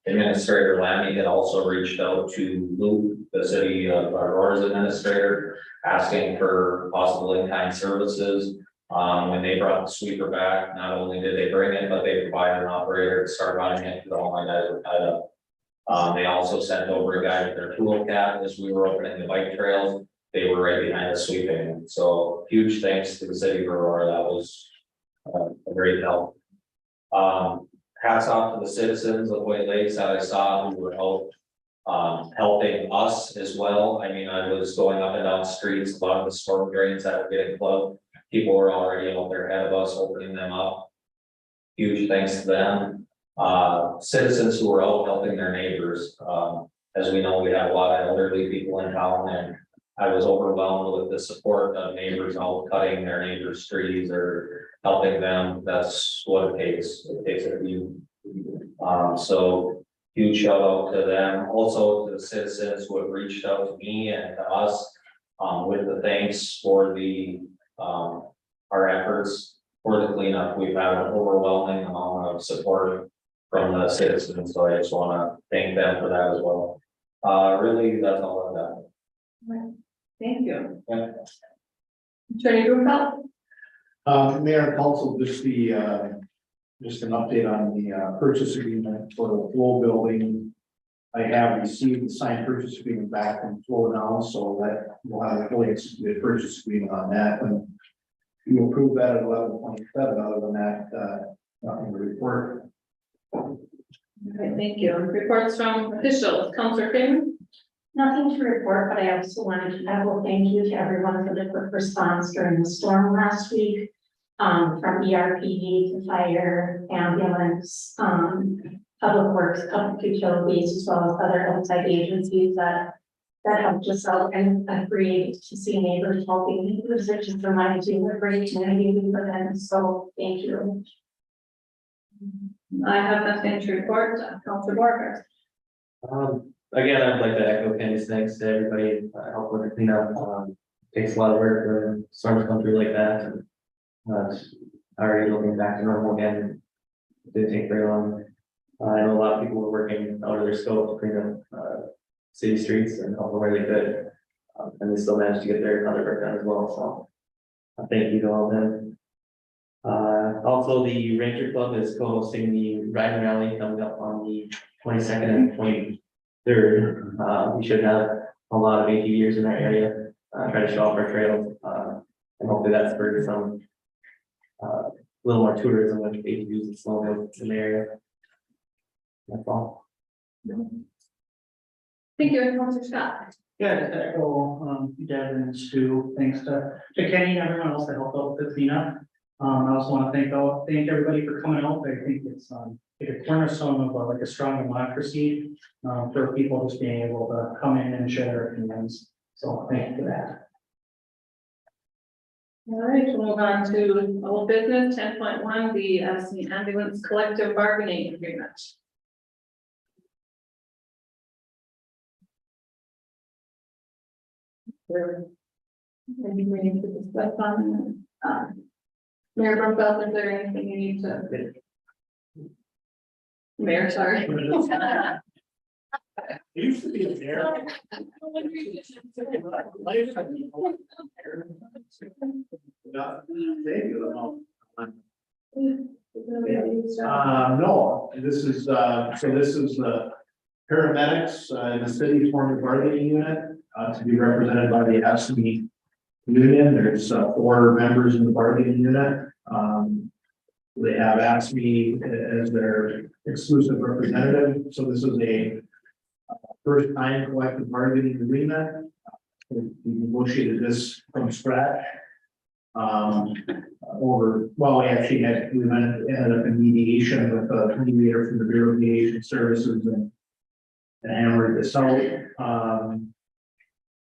Administrator Lammy had also reached out to Luke, the city of Aurora's administrator, asking for possible in-kind services. When they brought the sweeper back, not only did they bring it, but they provided an operator to start running it because all my guys were tied up. They also sent over a guy with their tool cap as we were opening the bike trails. They were right behind us sweeping. So huge thanks to the city of Aurora. That was a great help. Hats off to the citizens of White Lakes that I saw who were helping us as well. I mean, I was going up and down streets, a lot of the storm drains that were getting plugged. People were already out there ahead of us, opening them up. Huge thanks to them. Citizens who were out helping their neighbors. As we know, we have a lot of elderly people in town, and I was overwhelmed with the support of neighbors out cutting their neighbors' trees or helping them. That's what it takes. It takes a few. So huge shout out to them. Also to the citizens who have reached out to me and to us with the thanks for the our efforts for the cleanup. We've had an overwhelming amount of support from the citizens, so I just want to thank them for that as well. Really, that's all I've got. Thank you. Yeah. Attorney Rubenfeld? Mayor and Council, just an update on the purchase agreement for the Flow building. I have received the signed purchase agreement back from Flow now, so that we'll have a fully executed purchase agreement on that. And you approve that at 11/27. Other than that, nothing to report. Okay, thank you. Reports from officials. Councilor Freeman? Nothing to report, but I also wanted to echo thank you to everyone for the quick response during the storm last week. From ERPD to fire, ambulance, public works, public utilities, as well as other outside agencies that that helped us out and great to see neighbors helping neighbors, it just reminds you we're a great community for them, so thank you. I have nothing to report, Councilor Borger. Again, I'd like to echo Kenny's thanks to everybody, help with the cleanup, takes a lot of work when storms come through like that, and it's already looking back to normal again. It didn't take very long. I know a lot of people were working out of their scope to clean up, city streets and help where they could. And they still managed to get their other work done as well, so. Thank you to all of them. Also, the Ranger Club is co-hosting the riding rally coming up on the 22nd and 23rd. We should have a lot of ATVers in our area, try to show off our trails, and hopefully that spurs some little more tourism with ATVs and snowmobiles in the area. That's all. Thank you, Councilor Scott. Yeah, to echo, Devin and Stu, thanks to Kenny and everyone else that helped out with the cleanup. I also want to thank everybody for coming out. I think it's, like a cornerstone of like a strong democracy, for people just being able to come in and share their opinions. So thank you for that. All right, we'll move on to old business 10.1, the Addison Ambulance Collective Bargaining Agreement. Maybe we need to discuss on, Mayor Brumfeld, is there anything you need to? Mayor, sorry. It used to be a fair. No, this is the paramedics, in the city formed a bargaining unit, to be represented by the ASME union. There's 4 members in the bargaining unit. They have ASME as their exclusive representative, so this is a first time collective bargaining agreement. We negotiated this from scratch. We actually ended up in mediation with a mediator from the Bureau of Mediation Services and hammered this out.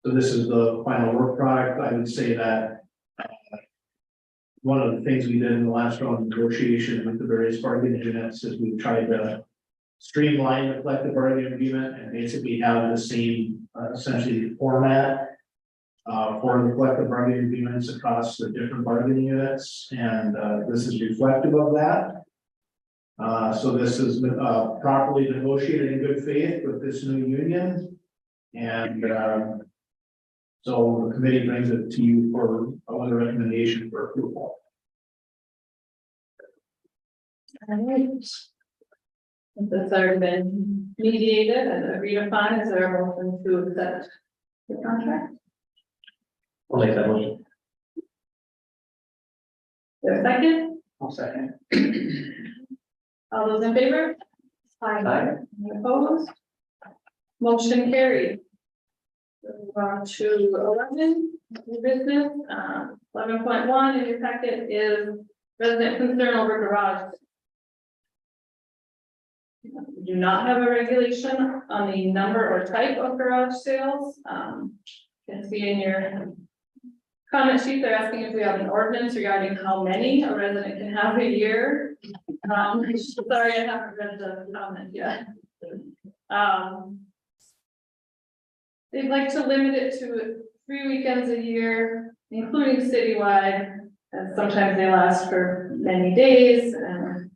So this is the final work product. I would say that one of the things we did in the last round of negotiation with the various bargaining units is we tried to streamline the collective bargaining agreement and basically have the same essentially format for the collective bargaining agreements across the different bargaining units, and this is reflective of that. So this is properly negotiated in good faith with this new union, and so the committee brings it to you for a recommendation for approval. All right. This already been mediated and agreed upon, is there a motion to accept the contract? I'll make that motion. There a second? I'll second. All those in favor? Aye. Any opposed? Motion carried. Move on to 11, new business, 11.1 in your packet is resident concern over garage. We do not have a regulation on the number or type of garage sales. You can see in your comment sheet, they're asking if we have an ordinance regarding how many a resident can have a year. Sorry, I haven't read the comment yet. They'd like to limit it to 3 weekends a year, including citywide, and sometimes they last for many days, and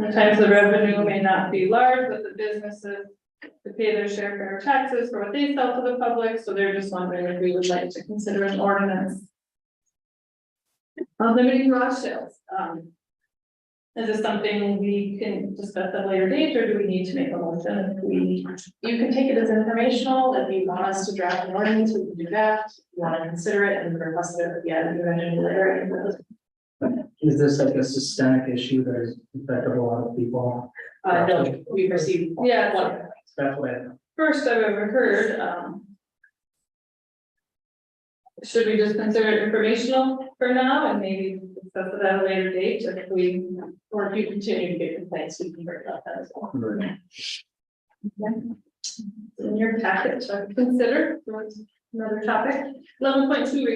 sometimes the revenue may not be large, but the businesses to pay their share fair taxes for what they sell to the public, so they're just wondering if we would like to consider an ordinance on limiting garage sales. Is this something we can discuss at a later date, or do we need to make a motion if we? You can take it as informational. If you want us to draft an ordinance, we can do that. If you want to consider it and request it, yeah, you mentioned later. Is this like a systemic issue that is affecting a lot of people? No, we received. Yeah, one. That's what. first I've ever heard, should we just consider it informational for now and maybe discuss it at a later date if we, Or if you continue to get complaints, we can bring it up that as well. In your packet to consider, another topic. 11.2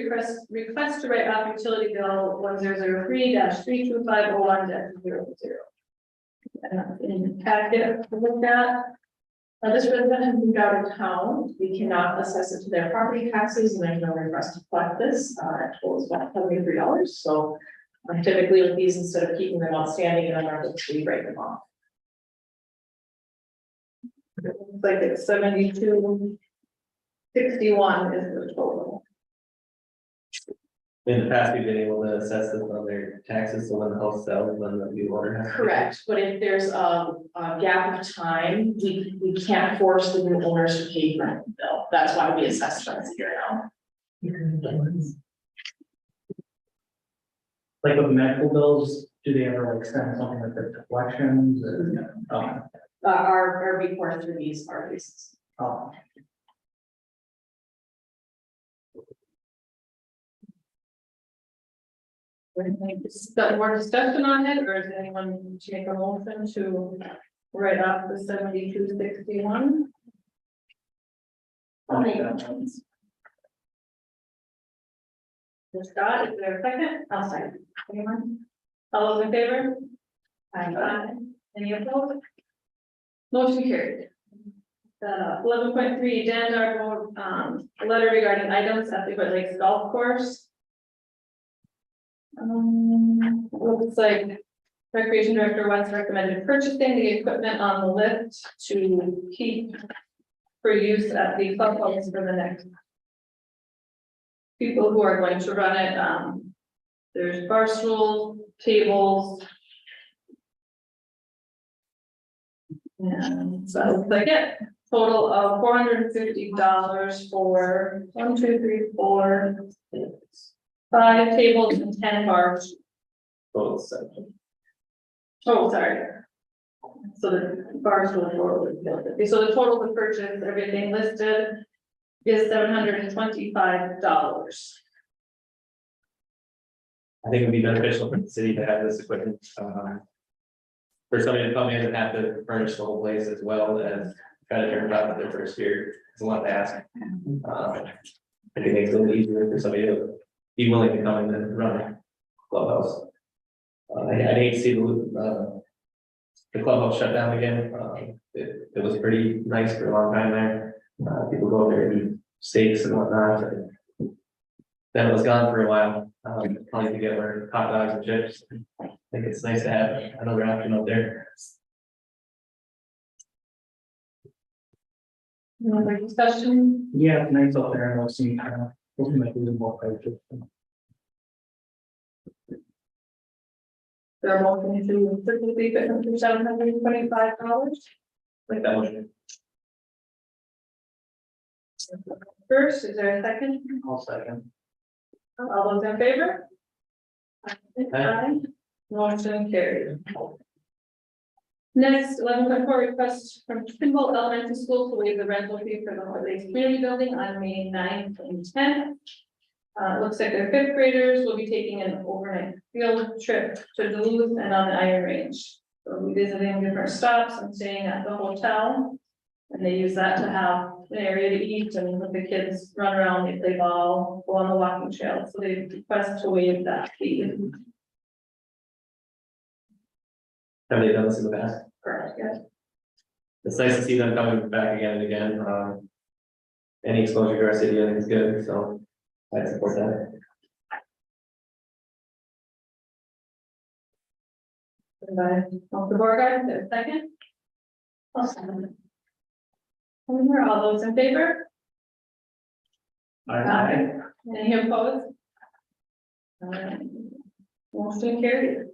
request to write off utility bill 1003-32501-00. And that's in the packet with that. This resident has moved out of town. We cannot assess it to their property taxes and there's no way for us to collect this. It totals about $73. So typically with these, instead of keeping them outstanding in our books, we write them off. It's like it's 72.61 is the total. In the past, we've been able to assess this on their taxes, so when the house sells, when the new owner has. Correct, but if there's a gap of time, we can't force the new owners to pay rent bill. That's why we assess rents here now. Like with medical bills, do they ever like send something like the collections or? Our recourse for these parties. Oh. Got more discussion on it, or is anyone to make a motion to write off the 72.61? Scott, is there a second? I'll second. Anyone? All those in favor? Aye. Any opposed? Motion carried. 11.3, Dan Darbo, a letter regarding items at the White Lakes Golf Course. Looks like Recreation Director West recommended purchasing the equipment on the lift to keep for use at the clubhouse for the next people who are going to run it. There's bar stools, tables. And so that looks like it. Total of $450 for 1, 2, 3, 4, 5 tables and 10 bars. Both sections. Oh, sorry. So the bars will forward. So the total to purchase, everything listed is $725. I think it'd be beneficial for the city to have this equipment, for somebody to come in and have to furnish the whole place as well as try to turn it out their first year, it's a lot to ask. I think it makes it a little easier for somebody to be willing to come in and run a clubhouse. I hate to see the clubhouse shut down again. It was pretty nice for a long time there. People go there and eat steaks and whatnot. And then it was gone for a while. Probably to get where hot dogs and chips. I think it's nice to have another option out there. Another discussion? Yeah, it's nice out there and I'll see, hopefully like a little more purchase. There are more things to leave it for $725. Like that motion. First, is there a second? I'll second. All those in favor? Aye. Motion carried. Next, 11.4 request from Kimball Elementary School to waive the rental fee for the White Lakes Community Building on May 9th and 10th. Looks like their 5th graders will be taking an overnight field trip to Duluth and on the Iron Range. So we'll be visiting different stops and staying at the hotel. And they use that to have an area to eat and let the kids run around, they play ball, go on the walking trail. So they request to waive that fee. Have they done this in the past? Correct, yes. It's nice to see them coming back again and again. Any exposure to our city, I think is good, so I support that. Off the board, guys, there's a second? I'll second. All those in favor? Aye. Any opposed? Motion carried.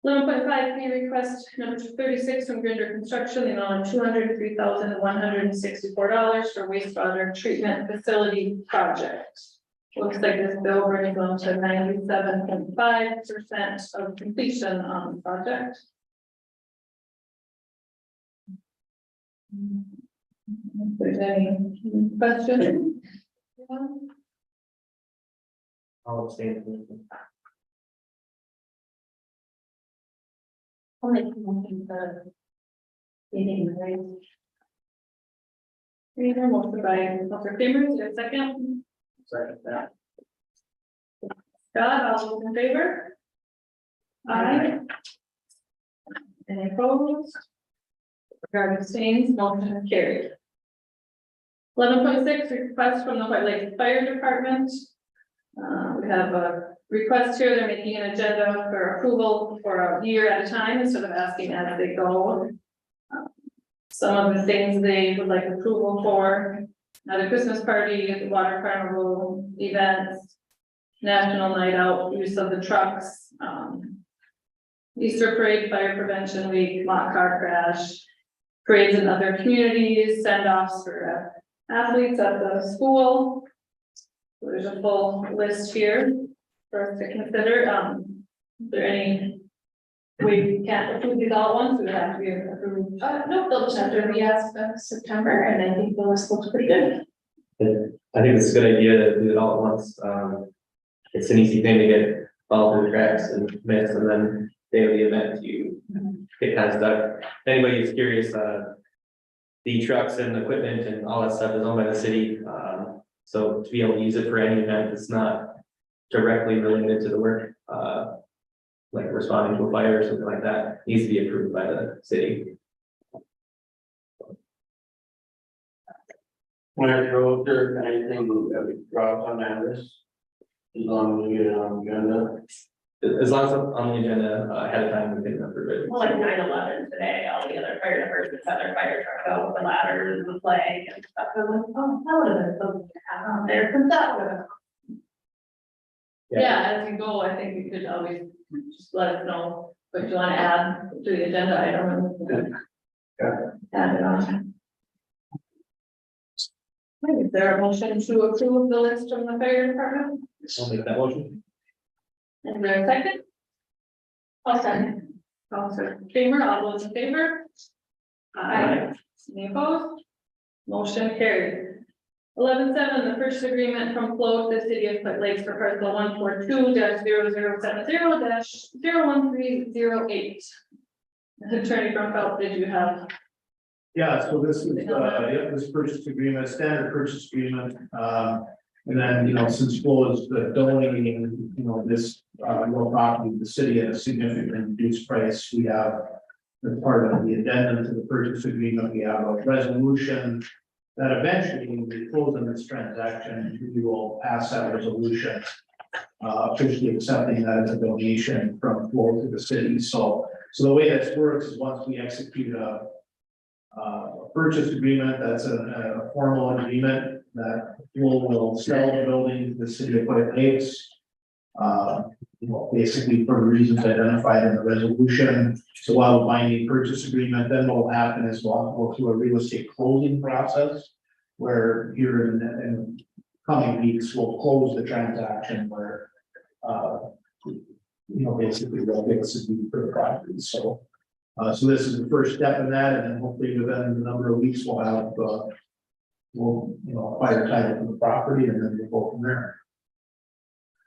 11.5 fee request number 36 from Grinder Construction, the amount of $203,164 for wastewater treatment facility project. Looks like this bill brings them to 97.5% of completion on the project. If there's any questions? I'll abstain. I'll make a motion for. Meeting, right? Any more motion by Counselor Kramer, is there a second? Second that. Scott, all those in favor? Aye. Any opposed? Regarding abstains, motion carried. 11.6, request from the White Lake Fire Department. We have a request here, they're making an agenda for approval for a year at a time instead of asking as they go. Some of the things they would like approval for, the Christmas party, the water carnival events, National Night Out, use of the trucks, Easter parade, fire prevention week, mock car crash, parades in other communities, send-offs for athletes at the school. There's a full list here for us to consider. Is there any, we can't approve these all at once, we would have to be approved. No, they'll just have to re-ask of September, and I think the list looks pretty good. I think it's a good idea to do it all at once. It's an easy thing to get all through the cracks and miss, and then day of the event, you get kind of stuck. If anybody is curious, the trucks and equipment and all that stuff is owned by the city. So to be able to use it for any event that's not directly related to the work, like responding to a fire or something like that, needs to be approved by the city. When I throw up there, anything that we drop on that list, as long as we get it on the agenda. As long as it's on the agenda ahead of time, we can approve it. Well, like 9/11 today, all the other fire departments had their fire truck out with the ladders and the flag and stuff. I was like, oh, that would have been something to have on there, because that would have. Yeah, as you go, I think you could always just let us know what you want to add to the agenda item. Add it on. Is there a motion to approve the list from the fire department? I'll make that motion. Is there a second? I'll second. Counselor Kramer, all those in favor? Aye. Any opposed? Motion carried. 11.7, the purchase agreement from Float, the city of Twin Lakes for parcel 142-0070-01308. Attorney Brumfeld, did you have? Yeah, so this is, this purchase agreement, standard purchase agreement, and then, since Flow is donating, this, real property to the city at a significantly reduced price, we have, as part of the addendum to the purchase agreement, we have a resolution that eventually, when we close on this transaction, we will pass that resolution, officially accepting that as a donation from Flow to the city. So the way this works is once we execute a purchase agreement, that's a formal agreement that will sell the building to the city of White Lakes. Basically for the reasons identified in the resolution. So while the binding purchase agreement, then what will happen is we'll go through a real estate closing process. Where here in coming weeks, we'll close the transaction where, basically they'll give us a deed for the property. So this is the first step in that, and then hopefully within a number of weeks, we'll have, acquire title to the property, and then we'll go from there.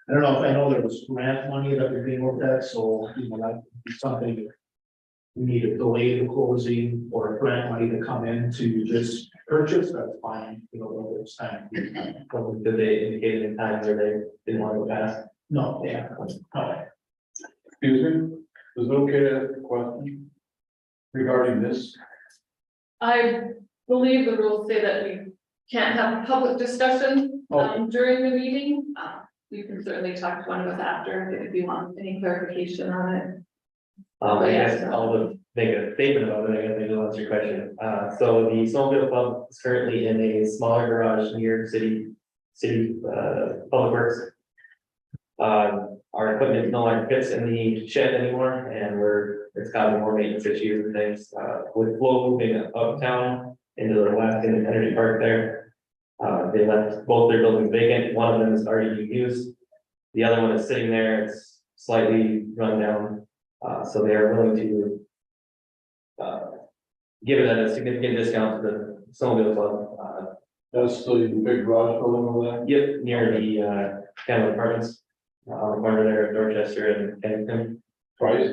I don't know if I know there was grant money that was being looked at, so, that would be something we need to delay the closing or grant money to come in to this purchase, that's fine, it's time. Did they indicate in time where they didn't want to go past? No, yeah. Okay. Excuse me, is it okay to ask a question regarding this? I believe the rules say that we can't have public discussion during the meeting. You can certainly talk to one of us after if you want any clarification on it. I guess I'll make a statement about it, I guess maybe I'll answer your question. So the Snowmobile Club is currently in a smaller garage near city public works. Our equipment no longer fits in the shed anymore, and it's causing more maintenance issues and things. With Flow moving uptown into the Alaska Energy Park there. They left both their buildings vacant, one of them is already being used. The other one is sitting there, it's slightly run down. So they are willing to give it at a significant discount to the Snowmobile Club. That's the big garage building over there? Yep, near the Campbell Apartments, on the corner there of Dorchester and Kennington. Price?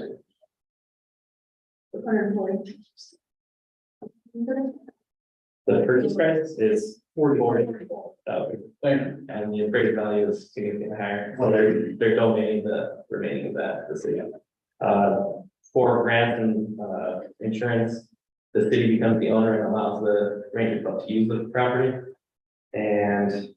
The purchase price is 40,000, Thank you. and the appraised value is significantly higher, so they're donating the remaining of that to the city. For grants and, insurance, the city becomes the owner and allows the Ranger Club to use the property. And,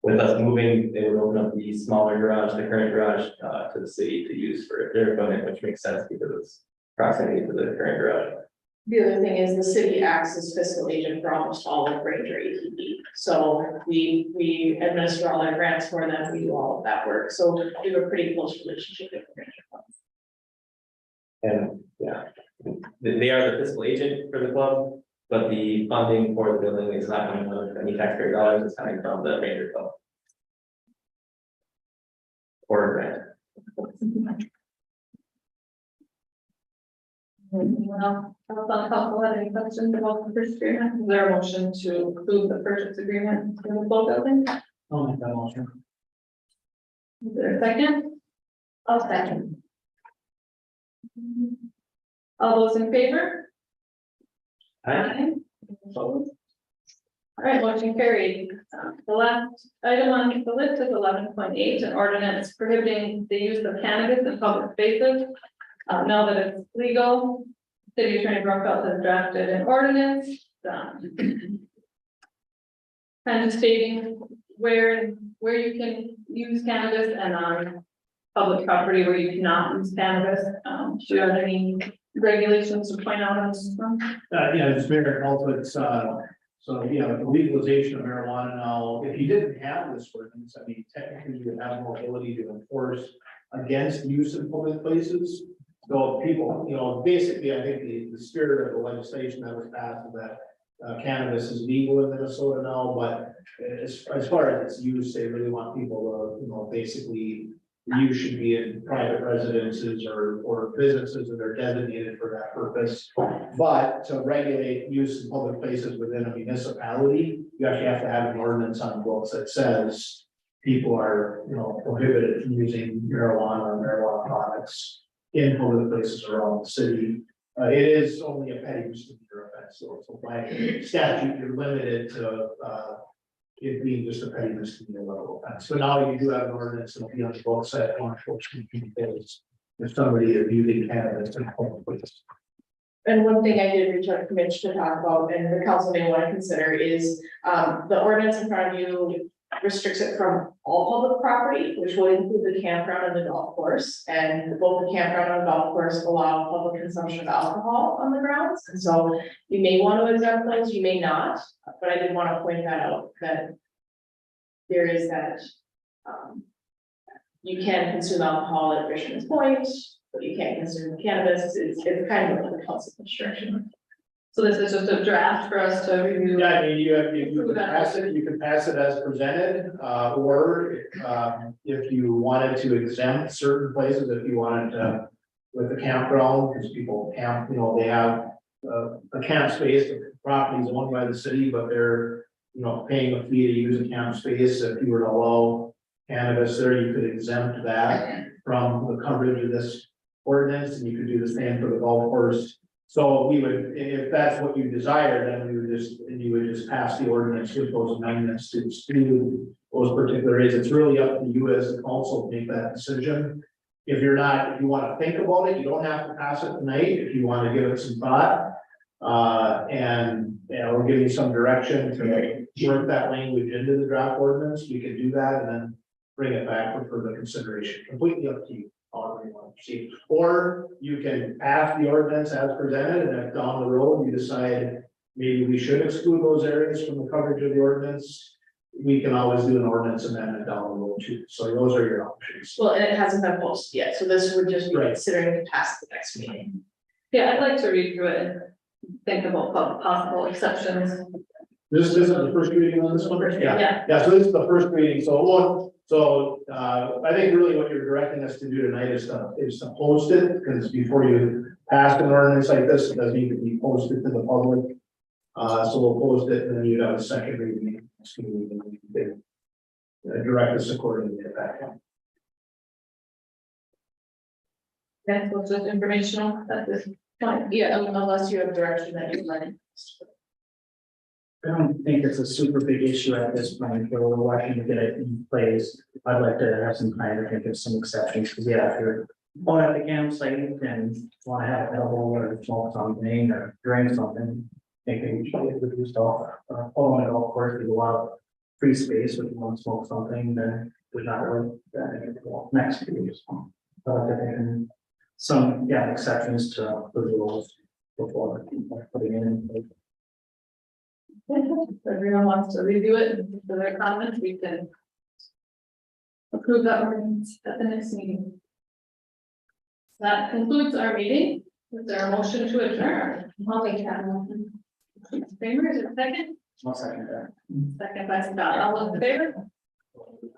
with us moving, they would open up the smaller garage, the current garage, to the city to use for their equipment, which makes sense because it's proximity to the current garage. The other thing is the city acts as fiscal agent for almost all of Ranger ATV. So we administer all their grants for them, we do all of that work, so we have a pretty close relationship with Ranger Club. And, yeah, they are the fiscal agent for the club, but the funding for the building is not coming out of any taxpayer dollars, it's coming from the Ranger Club. Or a grant. Anyone else on council have any questions about the purchase agreement? Is there a motion to approve the purchase agreement for the full building? I'll make that motion. Is there a second? I'll second. All those in favor? Aye. Opposed? All right, motion carried. The last item on the list is 11.8, an ordinance prohibiting the use of cannabis in public spaces. Now that it's legal, City Attorney Brookfeld has drafted an ordinance. Kind of stating where you can use cannabis and on public property where you cannot use cannabis. Do you have any regulations to point out on this one? Yeah, it's very, also it's, so, yeah, the legalization of marijuana now, if you didn't have this ordinance, I mean, technically you would have more ability to enforce against use in public places. So people, you know, basically, I think the spirit of the legislation that was passed is that cannabis is legal in Minnesota now, but as far as its use, they really want people to, you know, basically use should be in private residences or businesses that are designated for that purpose. But to regulate use in public places within a municipality, you actually have to have an ordinance on the books that says people are, you know, prohibited from using marijuana or marijuana products in public places around the city. It is only a petty misdemeanor offense, so by statute, you're limited to, it being just a petty misdemeanor level offense. So now you do have an ordinance that'll be on the books that law enforcement can face if somebody is using cannabis in public places. And one thing I did reach out to Mitch to talk about, and the council may want to consider is, the ordinance in front of you restricts it from all public property, which will include the campground and the golf course. And both the campground and the golf course allow public consumption of alcohol on the grounds. And so you may want to exempt those, you may not, but I did want to point that out, that there is that, you can consume alcohol at Fisherman's Point, but you can't consume cannabis. It's kind of like a council construction. So this is just a draft for us to review. Yeah, I mean, you can pass it as presented, or if you wanted to exempt certain places, if you wanted to, with the campground, because people camp, you know, they have a camp space, the property is owned by the city, but they're, you know, paying a fee to use a camp space. If you were to allow cannabis there, you could exempt that from the coverage of this ordinance, and you could do the same for the golf course. So we would, if that's what you desire, then you would just pass the ordinance with those amendments to exclude those particular areas. It's really up to you as the council to make that decision. If you want to think about it, you don't have to pass it tonight. If you want to give it some thought, and, you know, we'll give you some direction to work that language into the draft ordinance, we can do that and then bring it back for further consideration. Completely up to you. However you want to proceed, or you can pass the ordinance as presented, and if down the road you decide maybe we should exclude those areas from the coverage of the ordinance, we can always do an ordinance amendment down the road too. So those are your options. Well, and it hasn't been posted yet, so this would just be Right. considering to pass the next meeting. Yeah, I'd like to read through it and think about possible exceptions. This is the first reading on this one? Yeah. Yeah, so this is the first reading, I think really what you're directing us to do tonight is to post it, because before you pass an ordinance like this, it does need to be posted to the public. So we'll post it, and then you'd have a second reading. Direct us accordingly to that. That's what's just informational at this point. Yeah, unless you have direction that you'd like. I don't think it's a super big issue at this point, but we're watching to get it in place. I'd like to have some time to think of some exceptions, because yeah, if you're going at the campsite and want to have a edible or smoke something or drink something, thinking we should get reduced off, on a golf course, there's a lot of free space, if you want to smoke something, then there's not really that many people next to you. So, some, yeah, exceptions to the rules before putting it in place. If everyone wants to review it for their comments, we can approve that ordinance at the next meeting. That concludes our meeting. Is there a motion to adjourn? I'll make that motion. Favor, is it second? I'll second that. Second by Scott, all those in favor?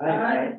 I- Aye.